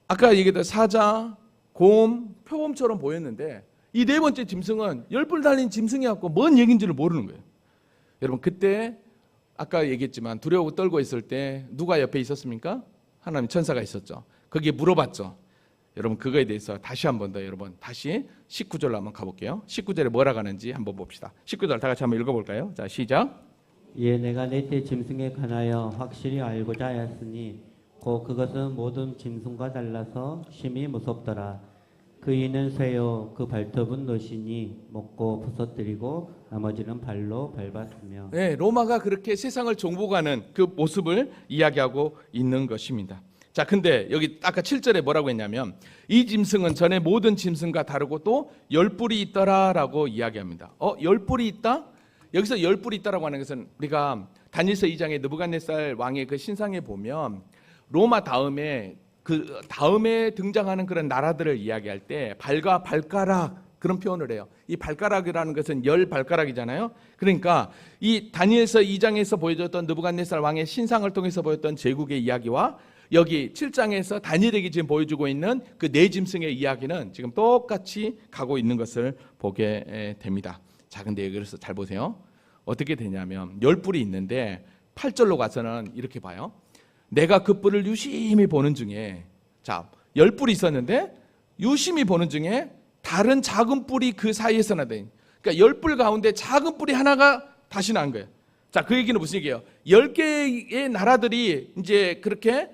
아까 얘기했던 사자, 곰, 표범처럼 보였는데 이 네 번째 짐승은 10뿔 달린 짐승이었고 뭔 얘기인지를 모르는 거예요. 여러분 그때 아까 얘기했지만 두려워 떨고 있을 때 누가 옆에 있었습니까? 하나님 천사가 있었죠. 거기에 물어봤죠. 여러분 그거에 대해서 다시 한 번 더 여러분 다시 19절로 한번 가볼게요. 19절에 뭐라고 하는지 한번 봅시다. 19절 다 같이 한번 읽어볼까요? 자, 시작. 이에 내가 넷째 짐승에 관하여 확실히 알고자 하였으니 곧 그것은 모든 짐승과 달라서 심히 무섭더라. 그 이는 쇠요 그 발톱은 노시니 먹고 부서뜨리고 나머지는 발로 밟았으며. 네, 로마가 그렇게 세상을 정복하는 그 모습을 이야기하고 있는 것입니다. 자, 근데 여기 아까 7절에 뭐라고 했냐면 이 짐승은 전에 모든 짐승과 다르고 또 10뿔이 있더라라고 이야기합니다. 10뿔이 있다? 여기서 10뿔이 있다라고 하는 것은 우리가 다니엘서 2장의 느부갓네살 왕의 그 신상에 보면 로마 다음에 그 다음에 등장하는 그런 나라들을 이야기할 때 발과 발가락 그런 표현을 해요. 이 발가락이라는 것은 10발가락이잖아요. 그러니까 이 다니엘서 2장에서 보여줬던 느부갓네살 왕의 신상을 통해서 보였던 제국의 이야기와 여기 7장에서 다니엘에게 지금 보여주고 있는 그 네 짐승의 이야기는 지금 똑같이 가고 있는 것을 보게 됩니다. 자, 근데 그래서 잘 보세요. 어떻게 되냐면 10뿔이 있는데 8절로 가서는 이렇게 봐요. 내가 그 뿔을 유심히 보는 중에, 자, 10뿔이 있었는데 유심히 보는 중에 다른 작은 뿔이 그 사이에서 나더니, 그러니까 10뿔 가운데 작은 뿔이 하나가 다시 난 거예요. 자, 그 얘기는 무슨 얘기예요? 10개의 나라들이 이제 그렇게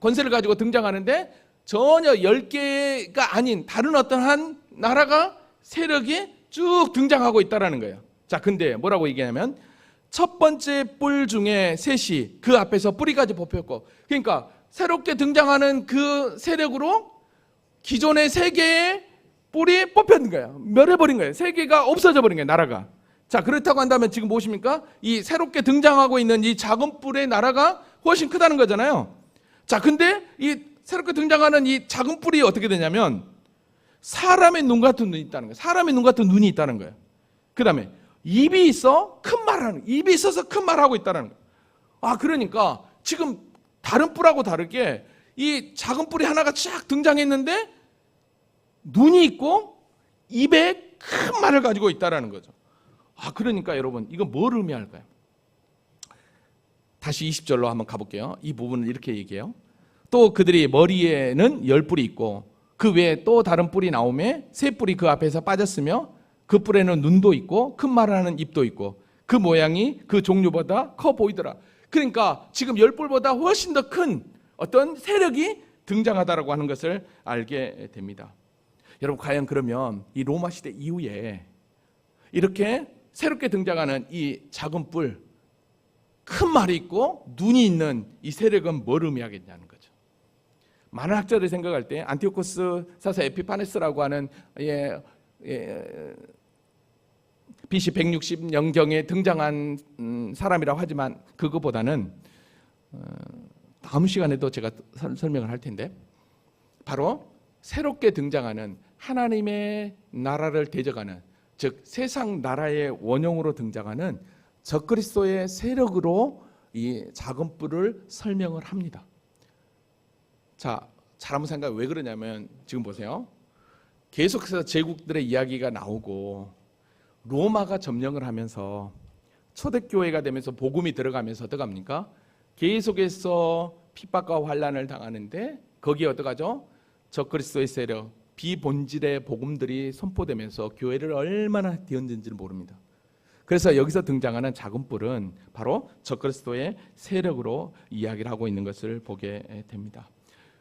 권세를 가지고 등장하는데 전혀 10개가 아닌 다른 어떤 한 나라가 세력이 쭉 등장하고 있다라는 거예요. 자, 근데 뭐라고 얘기하냐면 첫 번째 뿔 중에 셋이 그 앞에서 뿌리까지 뽑혔고, 그러니까 새롭게 등장하는 그 세력으로 기존의 세 개의 뿔이 뽑혔는 거예요. 멸해버린 거예요. 세 개가 없어져 버린 거예요, 나라가. 자, 그렇다고 한다면 지금 보십니까? 이 새롭게 등장하고 있는 이 작은 뿔의 나라가 훨씬 크다는 거잖아요. 자, 근데 이 새롭게 등장하는 이 작은 뿔이 어떻게 되냐면 사람의 눈 같은 눈이 있다는 거예요. 사람의 눈 같은 눈이 있다는 거예요. 그 다음에 입이 있어 큰 말하는, 입이 있어서 큰 말하고 있다는 거예요. 아, 그러니까 지금 다른 뿔하고 다르게 이 작은 뿔이 하나가 쫙 등장했는데 눈이 있고 입에 큰 말을 가지고 있다는 거죠. 아, 그러니까 여러분 이건 뭘 의미할까요? 다시 20절로 한번 가볼게요. 이 부분을 이렇게 얘기해요. 또 그들이 머리에는 10뿔이 있고 그 외에 또 다른 뿔이 나오매 세 뿔이 그 앞에서 빠졌으며 그 뿔에는 눈도 있고 큰 말을 하는 입도 있고 그 모양이 그 종류보다 커 보이더라. 그러니까 지금 10뿔보다 훨씬 더 큰 어떤 세력이 등장하다라고 하는 것을 알게 됩니다. 여러분, 과연 그러면 이 로마 시대 이후에 이렇게 새롭게 등장하는 이 작은 뿔, 큰 말이 있고 눈이 있는 이 세력은 뭘 의미하겠냐는 거죠. 많은 학자들이 생각할 때 안티오코스 사사 에피파네스라고 하는 BC 160년경에 등장한 사람이라고 하지만 그거보다는 다음 시간에도 제가 설명을 할 텐데 바로 새롭게 등장하는 하나님의 나라를 대적하는, 즉 세상 나라의 원형으로 등장하는 적그리스도의 세력으로 이 작은 뿔을 설명을 합니다. 자, 잘 한번 생각해. 왜 그러냐면 지금 보세요. 계속해서 제국들의 이야기가 나오고 로마가 점령을 하면서 초대교회가 되면서 복음이 들어가면서 어떡합니까? 계속해서 핍박과 환난을 당하는데 거기에 어떡하죠? 적그리스도의 세력, 비본질의 복음들이 선포되면서 교회를 얼마나 뒤흔든지를 모릅니다. 그래서 여기서 등장하는 작은 뿔은 바로 적그리스도의 세력으로 이야기를 하고 있는 것을 보게 됩니다.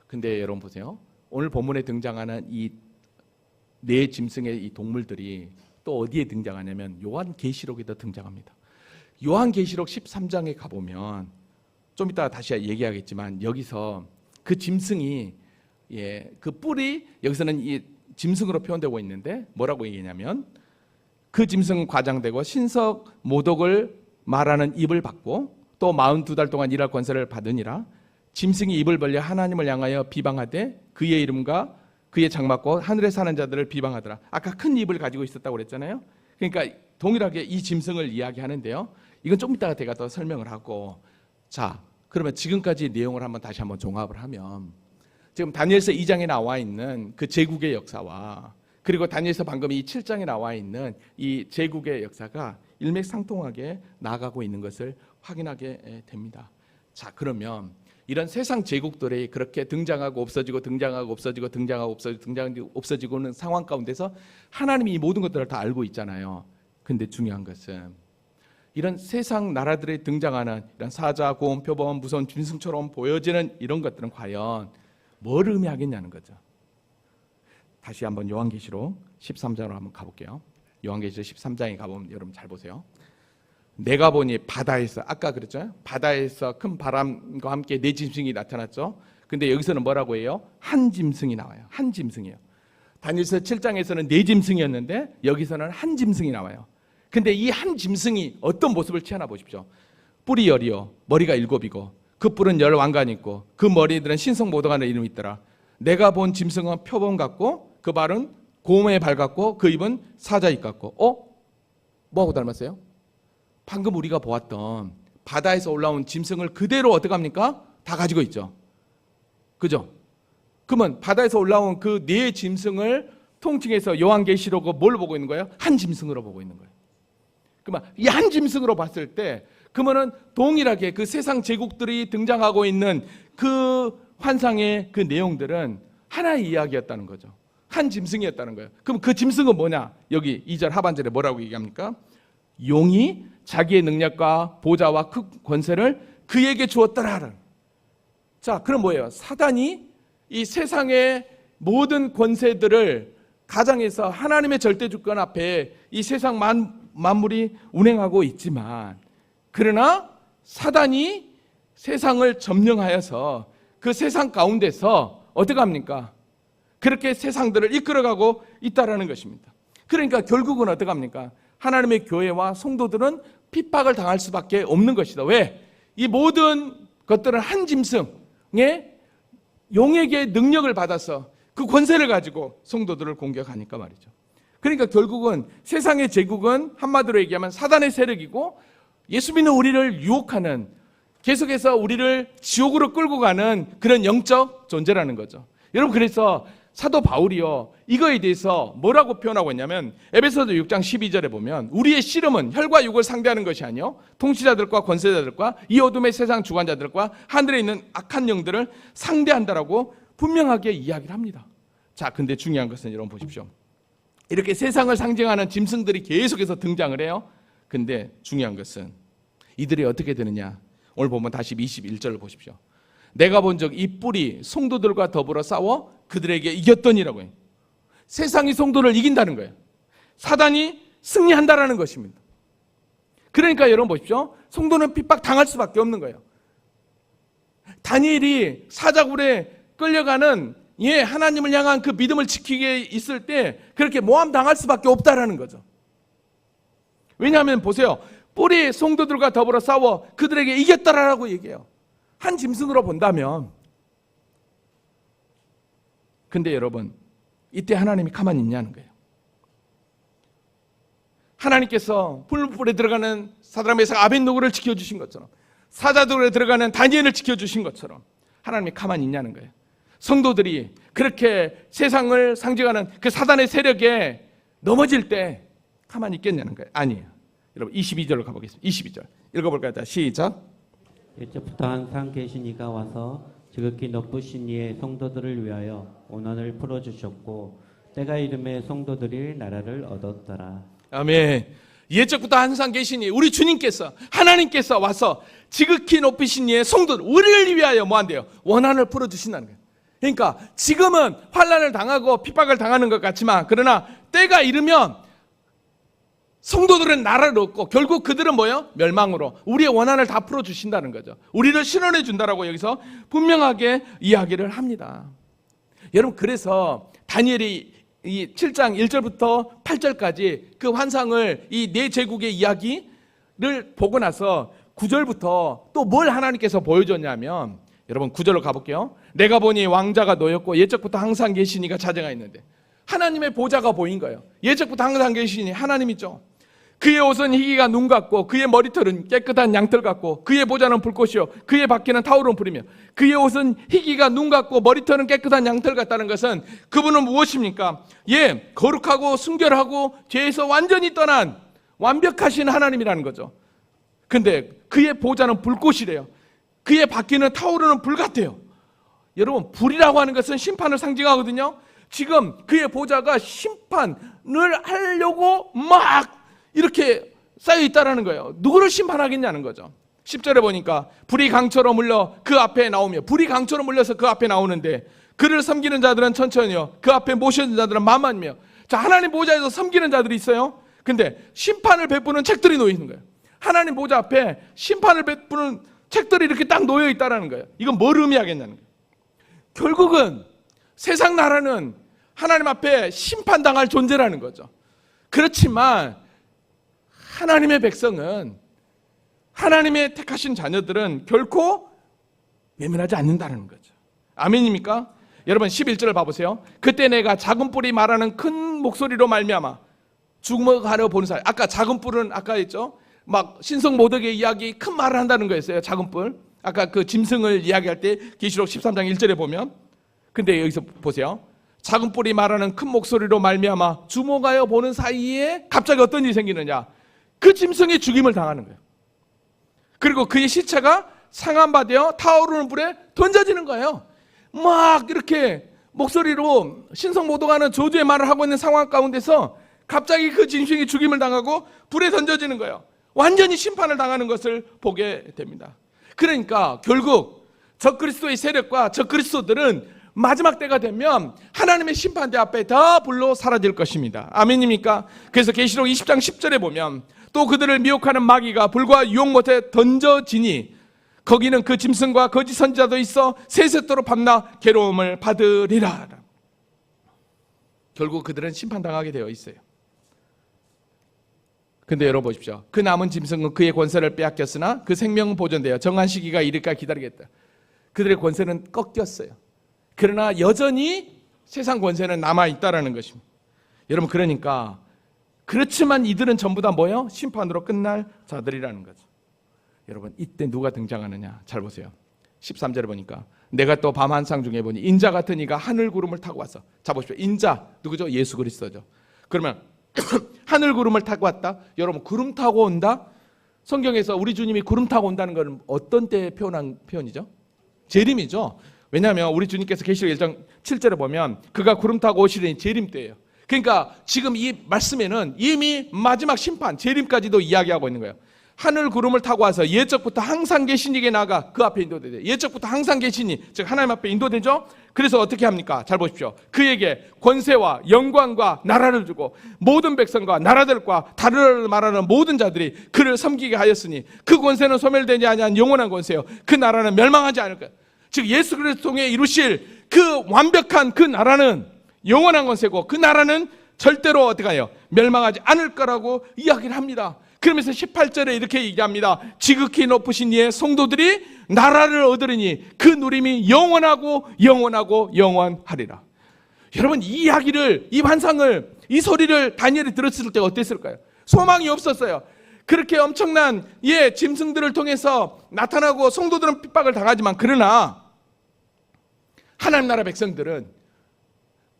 근데 여러분 보세요. 오늘 본문에 등장하는 이 네 짐승의 이 동물들이 또 어디에 등장하냐면 요한계시록에도 등장합니다. 요한계시록 13장에 가보면 좀 이따 다시 얘기하겠지만 여기서 그 짐승이 그 뿔이 여기서는 이 짐승으로 표현되고 있는데 뭐라고 얘기하냐면 그 짐승은 과장되고 신석 모독을 말하는 입을 받고 또 42달 동안 일할 권세를 받으니라. 짐승이 입을 벌려 하나님을 향하여 비방하되 그의 이름과 그의 장막과 하늘에 사는 자들을 비방하더라. 아까 큰 입을 가지고 있었다고 그랬잖아요. 그러니까 동일하게 이 짐승을 이야기하는데요. 이건 좀 이따가 제가 더 설명을 하고, 자, 그러면 지금까지 내용을 다시 한번 종합을 하면 지금 다니엘서 2장에 나와 있는 그 제국의 역사와 그리고 다니엘서 방금 이 7장에 나와 있는 이 제국의 역사가 일맥상통하게 나아가고 있는 것을 확인하게 됩니다. 자, 그러면 이런 세상 제국들이 그렇게 등장하고 없어지고 등장하고 없어지고 등장하고 없어지고 등장하고 없어지고는 상황 가운데서 하나님이 이 모든 것들을 다 알고 있잖아요. 근데 중요한 것은 이런 세상 나라들에 등장하는 이런 사자, 고음, 표범, 무서운 짐승처럼 보여지는 이런 것들은 과연 뭘 의미하겠냐는 거죠. 다시 한번 요한계시록 13장으로 한번 가볼게요. 요한계시록 13장에 가보면 여러분 잘 보세요. 내가 보니 바다에서, 아까 그랬죠? 바다에서 큰 바람과 함께 네 짐승이 나타났죠. 근데 여기서는 뭐라고 해요? 한 짐승이 나와요. 한 짐승이에요. 다니엘서 7장에서는 네 짐승이었는데 여기서는 한 짐승이 나와요. 근데 이 한 짐승이 어떤 모습을 취하나 보십시오. 뿔이 10이요 머리가 7이고 그 뿔은 10왕관이 있고 그 머리들은 신성모독하는 이름이 있더라. 내가 본 짐승은 표범 같고 그 발은 곰의 발 같고 그 입은 사자 입 같고. 뭐하고 닮았어요? 방금 우리가 보았던 바다에서 올라온 짐승을 그대로 어떻게 합니까? 다 가지고 있죠. 그죠? 그러면 바다에서 올라온 그 네 짐승을 통칭해서 요한계시록은 뭘 보고 있는 거예요? 한 짐승으로 보고 있는 거예요. 그러면 이 한 짐승으로 봤을 때 그러면은 동일하게 그 세상 제국들이 등장하고 있는 그 환상의 그 내용들은 하나의 이야기였다는 거죠. 한 짐승이었다는 거예요. 그럼 그 짐승은 뭐냐? 여기 2절 하반절에 뭐라고 얘기합니까? 용이 자기의 능력과 보좌와 그 권세를 그에게 주었더라. 자, 그럼 뭐예요? 사단이 이 세상의 모든 권세들을 가장해서 하나님의 절대 주권 앞에 이 세상 만물이 운행하고 있지만, 그러나 사단이 세상을 점령하여서 그 세상 가운데서 어떻게 합니까? 그렇게 세상들을 이끌어가고 있다라는 것입니다. 그러니까 결국은 어떻게 합니까? 하나님의 교회와 성도들은 핍박을 당할 수밖에 없는 것이다. 왜? 이 모든 것들은 한 짐승의 용에게 능력을 받아서 그 권세를 가지고 성도들을 공격하니까 말이죠. 그러니까 결국은 세상의 제국은 한마디로 얘기하면 사단의 세력이고 예수 믿는 우리를 유혹하는, 계속해서 우리를 지옥으로 끌고 가는 그런 영적 존재라는 거죠. 여러분, 그래서 사도 바울이요 이거에 대해서 뭐라고 표현하고 있냐면 에베소서 6장 12절에 보면 우리의 씨름은 혈과 육을 상대하는 것이 아니요 통치자들과 권세자들과 이 어둠의 세상 주관자들과 하늘에 있는 악한 영들을 상대한다라고 분명하게 이야기를 합니다. 자, 근데 중요한 것은 여러분 보십시오. 이렇게 세상을 상징하는 짐승들이 계속해서 등장을 해요. 근데 중요한 것은 이들이 어떻게 되느냐. 오늘 보면 다시 21절을 보십시오. 내가 본 적 이 뿔이 성도들과 더불어 싸워 그들에게 이겼더니라고 해요. 세상이 성도를 이긴다는 거예요. 사단이 승리한다라는 것입니다. 그러니까 여러분 보십시오. 성도는 핍박 당할 수밖에 없는 거예요. 다니엘이 사자굴에 끌려가는 하나님을 향한 그 믿음을 지키게 있을 때 그렇게 모함 당할 수밖에 없다라는 거죠. 왜냐하면 보세요. 뿔이 성도들과 더불어 싸워 그들에게 이겼다라고 얘기해요. 한 짐승으로 본다면. 근데 여러분, 이때 하나님이 가만히 있냐는 거예요. 하나님께서 불불에 들어가는 사드락 메삭 아벳느고를 지켜주신 것처럼, 사자들에 들어가는 다니엘을 지켜주신 것처럼 하나님이 가만히 있냐는 거예요. 성도들이 그렇게 세상을 상징하는 그 사단의 세력에 넘어질 때 가만히 있겠냐는 거예요. 아니에요. 여러분 22절로 가보겠습니다. 22절 읽어볼까요? 시작. 이제부터 항상 계신 이가 와서 지극히 높으신 이의 성도들을 위하여 원한을 풀어주셨고 때가 이름에 성도들이 나라를 얻었더라. 아멘. 예적부터 항상 계시니 우리 주님께서, 하나님께서 와서 지극히 높으신 이의 성도들 우리를 위하여 뭐한대요? 원한을 풀어주신다는 거예요. 그러니까 지금은 환난을 당하고 핍박을 당하는 것 같지만 그러나 때가 이르면 성도들은 나라를 얻고 결국 그들은 뭐예요? 멸망으로 우리의 원한을 다 풀어주신다는 거죠. 우리를 신원해 준다라고 여기서 분명하게 이야기를 합니다. 여러분, 그래서 다니엘이 이 7장 1절부터 8절까지 그 환상을 이 네 제국의 이야기를 보고 나서 9절부터 또 뭘 하나님께서 보여줬냐면, 여러분 9절로 가볼게요. 내가 보니 왕자가 놓였고 옛적부터 항상 계신 이가 자정하 있는데, 하나님의 보좌가 보인 거예요. 옛적부터 항상 계시니 하나님이죠. 그의 옷은 희기가 눈 같고 그의 머리털은 깨끗한 양털 같고 그의 보좌는 불꽃이요 그의 바퀴는 타오르는 불이며, 그의 옷은 희기가 눈 같고 머리털은 깨끗한 양털 같다는 것은 그분은 무엇입니까? 예, 거룩하고 순결하고 죄에서 완전히 떠난 완벽하신 하나님이라는 거죠. 근데 그의 보좌는 불꽃이래요. 그의 바퀴는 타오르는 불 같아요. 여러분, 불이라고 하는 것은 심판을 상징하거든요. 지금 그의 보좌가 심판을 하려고 막 이렇게 쌓여 있다라는 거예요. 누구를 심판하겠냐는 거죠. 10절에 보니까 불이 강처럼 물려 그 앞에 나오며, 불이 강처럼 물려서 그 앞에 나오는데 그를 섬기는 자들은 천천히요 그 앞에 모시는 자들은 만만이며. 자, 하나님 보좌에서 섬기는 자들이 있어요. 근데 심판을 베푸는 책들이 놓여 있는 거예요. 하나님 보좌 앞에 심판을 베푸는 책들이 이렇게 딱 놓여 있다라는 거예요. 이건 뭘 의미하겠냐는 거예요. 결국은 세상 나라는 하나님 앞에 심판당할 존재라는 거죠. 그렇지만 하나님의 백성은, 하나님의 택하신 자녀들은 결코 외면하지 않는다는 거죠. 아멘입니까? 여러분 11절을 봐보세요. 그때 내가 작은 뿔이 말하는 큰 목소리로 말미암아 죽어가려 보는 사람. 아까 작은 뿔은 아까 했죠. 막 신성 모독의 이야기, 큰 말을 한다는 거였어요. 작은 뿔. 아까 그 짐승을 이야기할 때 계시록 13장 1절에 보면. 근데 여기서 보세요. 작은 뿔이 말하는 큰 목소리로 말미암아 주목하여 보는 사이에 갑자기 어떤 일이 생기느냐? 그 짐승의 죽임을 당하는 거예요. 그리고 그의 시체가 상한바되어 타오르는 불에 던져지는 거예요. 막 이렇게 목소리로 신성모독하는 저주의 말을 하고 있는 상황 가운데서 갑자기 그 짐승이 죽임을 당하고 불에 던져지는 거예요. 완전히 심판을 당하는 것을 보게 됩니다. 그러니까 결국 적그리스도의 세력과 적그리스도들은 마지막 때가 되면 하나님의 심판대 앞에 다 불로 사라질 것입니다. 아멘입니까? 그래서 계시록 20장 10절에 보면 또 그들을 미혹하는 마귀가 불과 유혹 못해 던져지니 거기는 그 짐승과 거짓 선지자도 있어 세세토록 밤낮 괴로움을 받으리라. 결국 그들은 심판당하게 되어 있어요. 근데 여러분 보십시오. 그 남은 짐승은 그의 권세를 빼앗겼으나 그 생명은 보존되어 정한 시기가 이를까 기다리겠다. 그들의 권세는 꺾였어요. 그러나 여전히 세상 권세는 남아있다라는 것입니다. 여러분, 그러니까 그렇지만 이들은 전부 다 뭐예요? 심판으로 끝날 자들이라는 거죠. 여러분, 이때 누가 등장하느냐? 잘 보세요. 13절에 보니까 내가 또 밤 한상 중에 보니 인자 같은 이가 하늘 구름을 타고 왔어. 자 보십시오. 인자 누구죠? 예수 그리스도죠. 그러면 하늘 구름을 타고 왔다. 여러분, 구름 타고 온다? 성경에서 우리 주님이 구름 타고 온다는 건 어떤 때에 표현한 표현이죠? 재림이죠. 왜냐하면 우리 주님께서 계시록 1장 7절에 보면 그가 구름 타고 오시려니 재림 때예요. 그러니까 지금 이 말씀에는 이미 마지막 심판, 재림까지도 이야기하고 있는 거예요. 하늘 구름을 타고 와서 옛적부터 항상 계신 이에게 나아가 그 앞에 인도되죠. 옛적부터 항상 계시니, 즉 하나님 앞에 인도되죠. 그래서 어떻게 합니까? 잘 보십시오. 그에게 권세와 영광과 나라를 주고 모든 백성과 나라들과 다르를 말하는 모든 자들이 그를 섬기게 하였으니 그 권세는 소멸되지 아니한 영원한 권세요 그 나라는 멸망하지 않을 거예요. 즉 예수 그리스도 통해 이루실 그 완벽한 그 나라는 영원한 권세고 그 나라는 절대로 어떻게 해요? 멸망하지 않을 거라고 이야기를 합니다. 그러면서 18절에 이렇게 얘기합니다. 지극히 높으신 이의 성도들이 나라를 얻으리니 그 누림이 영원하고 영원하고 영원하리라. 여러분, 이 이야기를, 이 환상을, 이 소리를 다니엘이 들었을 때 어땠을까요? 소망이 없었어요. 그렇게 엄청난 짐승들을 통해서 나타나고 성도들은 핍박을 당하지만, 그러나 하나님 나라 백성들은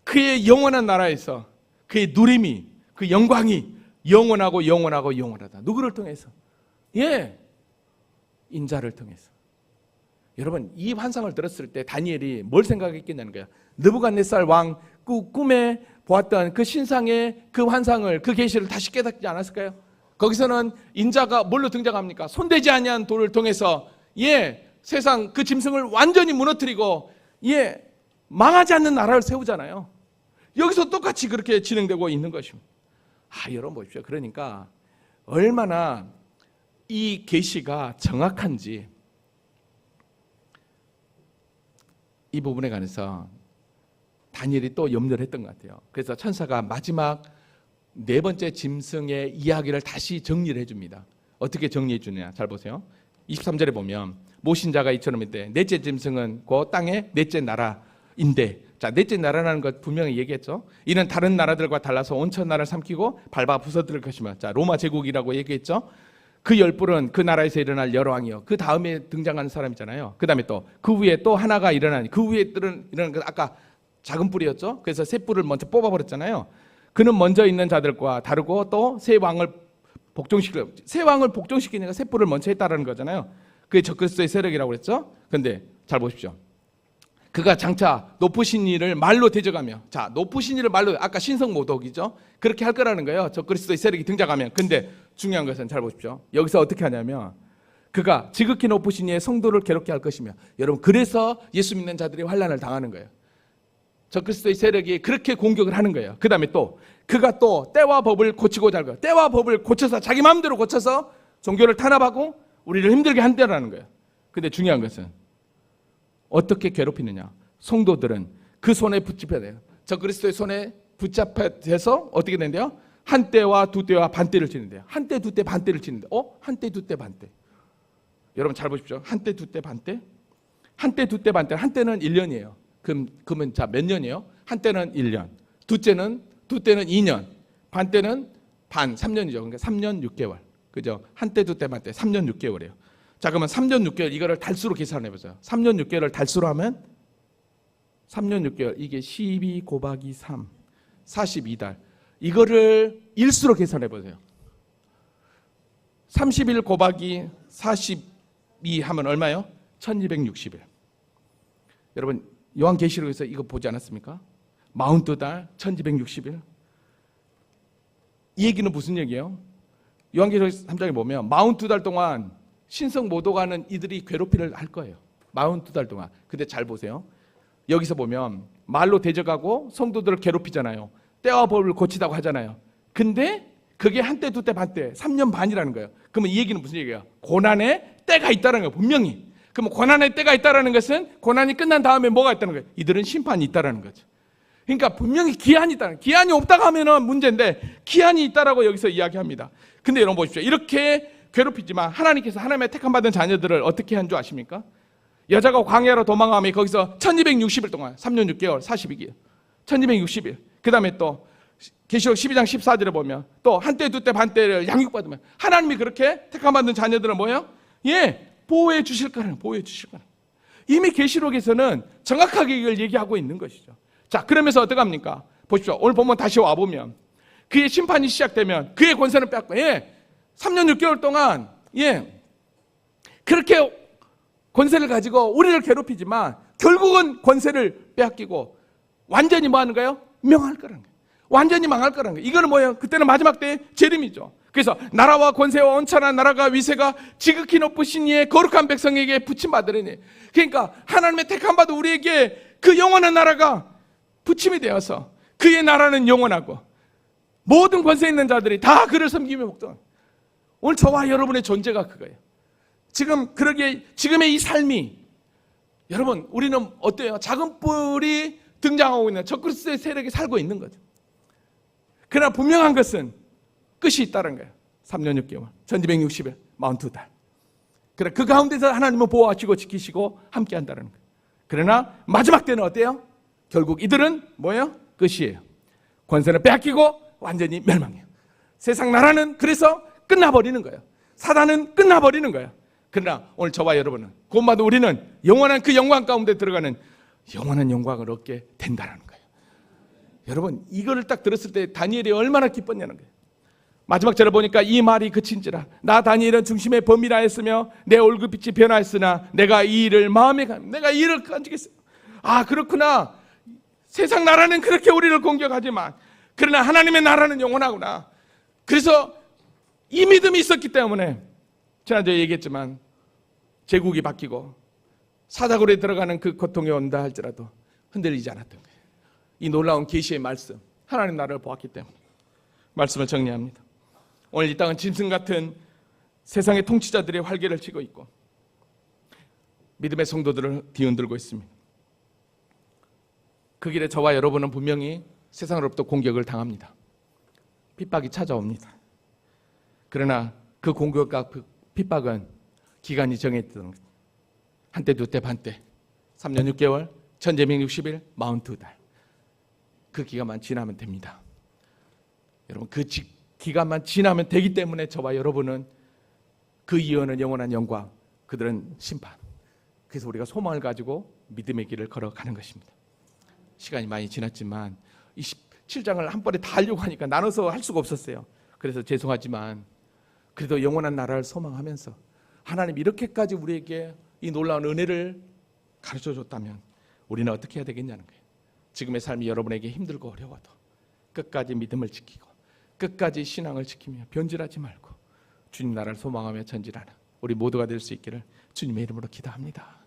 그의 영원한 나라에서 그의 누림이, 그 영광이 영원하고 영원하고 영원하다. 누구를 통해서? 인자를 통해서. 여러분, 이 환상을 들었을 때 다니엘이 뭘 생각했겠냐는 거야. 느부갓네살 왕 꿈에 보았던 그 신상의 그 환상을, 그 계시를 다시 깨닫지 않았을까요? 거기서는 인자가 뭘로 등장합니까? 손대지 아니한 돌을 통해서 세상 그 짐승을 완전히 무너뜨리고 망하지 않는 나라를 세우잖아요. 여기서 똑같이 그렇게 진행되고 있는 것입니다. 여러분 보십시오. 그러니까 얼마나 이 계시가 정확한지 이 부분에 관해서 다니엘이 또 염려를 했던 것 같아요. 그래서 천사가 마지막 네 번째 짐승의 이야기를 다시 정리를 해줍니다. 어떻게 정리해 주느냐 잘 보세요. 23절에 보면 모신자가 이처럼 했대. 넷째 짐승은 그 땅의 넷째 나라인데, 자, 넷째 나라라는 것 분명히 얘기했죠. 이는 다른 나라들과 달라서 온천 나라를 삼키고 밟아 부서뜨릴 것이며, 자, 로마 제국이라고 얘기했죠. 그 열불은 그 나라에서 일어날 여러왕이요. 그 다음에 등장하는 사람이잖아요. 그 다음에 또 그 위에 또 하나가 일어나니, 그 위에 일어나는 것 아까 작은 뿔이었죠. 그래서 새 뿔을 먼저 뽑아버렸잖아요. 그는 먼저 있는 자들과 다르고 또 새 왕을 복종시키니까 새 뿔을 먼저 했다라는 거잖아요. 그게 적그리스도의 세력이라고 그랬죠. 근데 잘 보십시오. 그가 장차 높으신 이를 말로 대적하며, 자, 높으신 이를 말로, 아까 신성모독이죠. 그렇게 할 거라는 거예요. 적그리스도의 세력이 등장하면. 근데 중요한 것은 잘 보십시오. 여기서 어떻게 하냐면 그가 지극히 높으신 이의 성도를 괴롭게 할 것이며, 여러분 그래서 예수 믿는 자들이 환난을 당하는 거예요. 적그리스도의 세력이 그렇게 공격을 하는 거예요. 그 다음에 또 그가 또 때와 법을 고치고자 할 거예요. 때와 법을 고쳐서 자기 마음대로 고쳐서 종교를 탄압하고 우리를 힘들게 한다라는 거예요. 근데 중요한 것은 어떻게 괴롭히느냐. 성도들은 그 손에 붙잡혀야 돼요. 적그리스도의 손에 붙잡혀서 어떻게 된대요? 한 때와 두 때와 반 때를 치는데요. 한 때, 두 때, 반 때를 치는데, 한 때, 두 때, 반 때. 여러분 잘 보십시오. 한 때, 두 때, 반 때. 한 때, 두 때, 반 때. 한 때는 1년이에요. 그러면 자, 몇 년이에요? 한 때는 1년. 두 때는 2년. 반 때는 3년이죠. 그러니까 3년 6개월. 그죠? 한 때, 두 때, 반 때. 3년 6개월이에요. 자, 그러면 3년 6개월 이거를 달수로 계산해 보세요. 3년 6개월을 달수로 하면 3년 6개월 이게 12 곱하기 3 42달. 이거를 일수로 계산해 보세요. 30일 곱하기 42 하면 얼마요? 1260일. 여러분 요한계시록에서 이거 보지 않았습니까? 42달 1260일. 이 얘기는 무슨 얘기예요? 요한계시록 3장에 보면 42달 동안 신성 모독하는 이들이 괴롭히를 할 거예요. 42달 동안. 근데 잘 보세요. 여기서 보면 말로 대적하고 성도들을 괴롭히잖아요. 때와 법을 고치다고 하잖아요. 근데 그게 한 때, 두 때, 반 때, 3년 반이라는 거예요. 그러면 이 얘기는 무슨 얘기예요? 고난의 때가 있다는 거예요. 분명히. 그러면 고난의 때가 있다는 것은 고난이 끝난 다음에 뭐가 있다는 거예요? 이들은 심판이 있다는 거죠. 그러니까 분명히 기한이 있다는 거예요. 기한이 없다고 하면 문제인데 기한이 있다라고 여기서 이야기합니다. 근데 여러분 보십시오. 이렇게 괴롭히지만 하나님께서 하나님의 택함받은 자녀들을 어떻게 한 줄 아십니까? 여자가 광야로 도망가면 거기서 1260일 동안 3년 6개월 42개월 1260일. 그 다음에 또 계시록 12장 14절에 보면 또 한때 두때 반때를 양육받으면 하나님이 그렇게 택함받은 자녀들은 뭐예요? 보호해 주실 거라는, 보호해 주실 거라는. 이미 계시록에서는 정확하게 이걸 얘기하고 있는 것이죠. 자, 그러면서 어떻게 합니까? 보십시오. 오늘 보면 다시 와보면 그의 심판이 시작되면 그의 권세는 빼앗고 3년 6개월 동안 그렇게 권세를 가지고 우리를 괴롭히지만 결국은 권세를 빼앗기고 완전히 뭐 하는 거예요? 명할 거라는 거예요. 완전히 망할 거라는 거예요. 이거는 뭐예요? 그때는 마지막 때의 재림이죠. 그래서 나라와 권세와 온천한 나라가 위세가 지극히 높으신 이의 거룩한 백성에게 붙임받으려니. 그러니까 하나님의 택함받은 우리에게 그 영원한 나라가 붙임이 되어서 그의 나라는 영원하고 모든 권세 있는 자들이 다 그를 섬기며 복종. 오늘 저와 여러분의 존재가 그거예요. 지금의 이 삶이, 여러분 우리는 어때요? 작은 뿔이 등장하고 있는 적그리스도의 세력이 살고 있는 거죠. 그러나 분명한 것은 끝이 있다는 거예요. 3년 6개월 1260일 42달. 그래, 그 가운데서 하나님은 보호하시고 지키시고 함께 한다는 거예요. 그러나 마지막 때는 어때요? 결국 이들은 뭐예요? 끝이에요. 권세는 빼앗기고 완전히 멸망해요. 세상 나라는 그래서 끝나버리는 거예요. 사단은 끝나버리는 거예요. 그러나 오늘 저와 여러분은, 곧바도 우리는 영원한 그 영광 가운데 들어가는 영원한 영광을 얻게 된다는 거예요. 여러분 이거를 딱 들었을 때 다니엘이 얼마나 기뻤냐는 거예요. 마지막 절에 보니까 이 말이 그친지라 나 다니엘은 중심의 범이라 했으며 내 얼굴빛이 변하였으나 내가 이 일을 마음에 내가 이 일을 간직했어요. 아, 그렇구나. 세상 나라는 그렇게 우리를 공격하지만 그러나 하나님의 나라는 영원하구나. 그래서 이 믿음이 있었기 때문에 지난주에 얘기했지만 제국이 바뀌고 사자굴에 들어가는 그 고통이 온다 할지라도 흔들리지 않았던 거예요. 이 놀라운 계시의 말씀, 하나님 나라를 보았기 때문에. 말씀을 정리합니다. 오늘 이 땅은 짐승 같은 세상의 통치자들의 활개를 치고 있고 믿음의 성도들을 뒤흔들고 있습니다. 그 길에 저와 여러분은 분명히 세상으로부터 공격을 당합니다. 핍박이 찾아옵니다. 그러나 그 공격과 그 핍박은 기간이 정해졌던 한때, 두때, 반때, 3년 6개월, 1160일, 42달. 그 기간만 지나면 됩니다. 여러분, 그 기간만 지나면 되기 때문에 저와 여러분은 그 이유는 영원한 영광, 그들은 심판. 그래서 우리가 소망을 가지고 믿음의 길을 걸어가는 것입니다. 시간이 많이 지났지만 27장을 한 번에 다 하려고 하니까 나눠서 할 수가 없었어요. 그래서 죄송하지만 그래도 영원한 나라를 소망하면서 하나님 이렇게까지 우리에게 이 놀라운 은혜를 가르쳐줬다면 우리는 어떻게 해야 되겠냐는 거예요. 지금의 삶이 여러분에게 힘들고 어려워도 끝까지 믿음을 지키고 끝까지 신앙을 지키며 변질하지 말고 주님 나라를 소망하며 전진하는 우리 모두가 될 수 있기를 주님의 이름으로 기도합니다.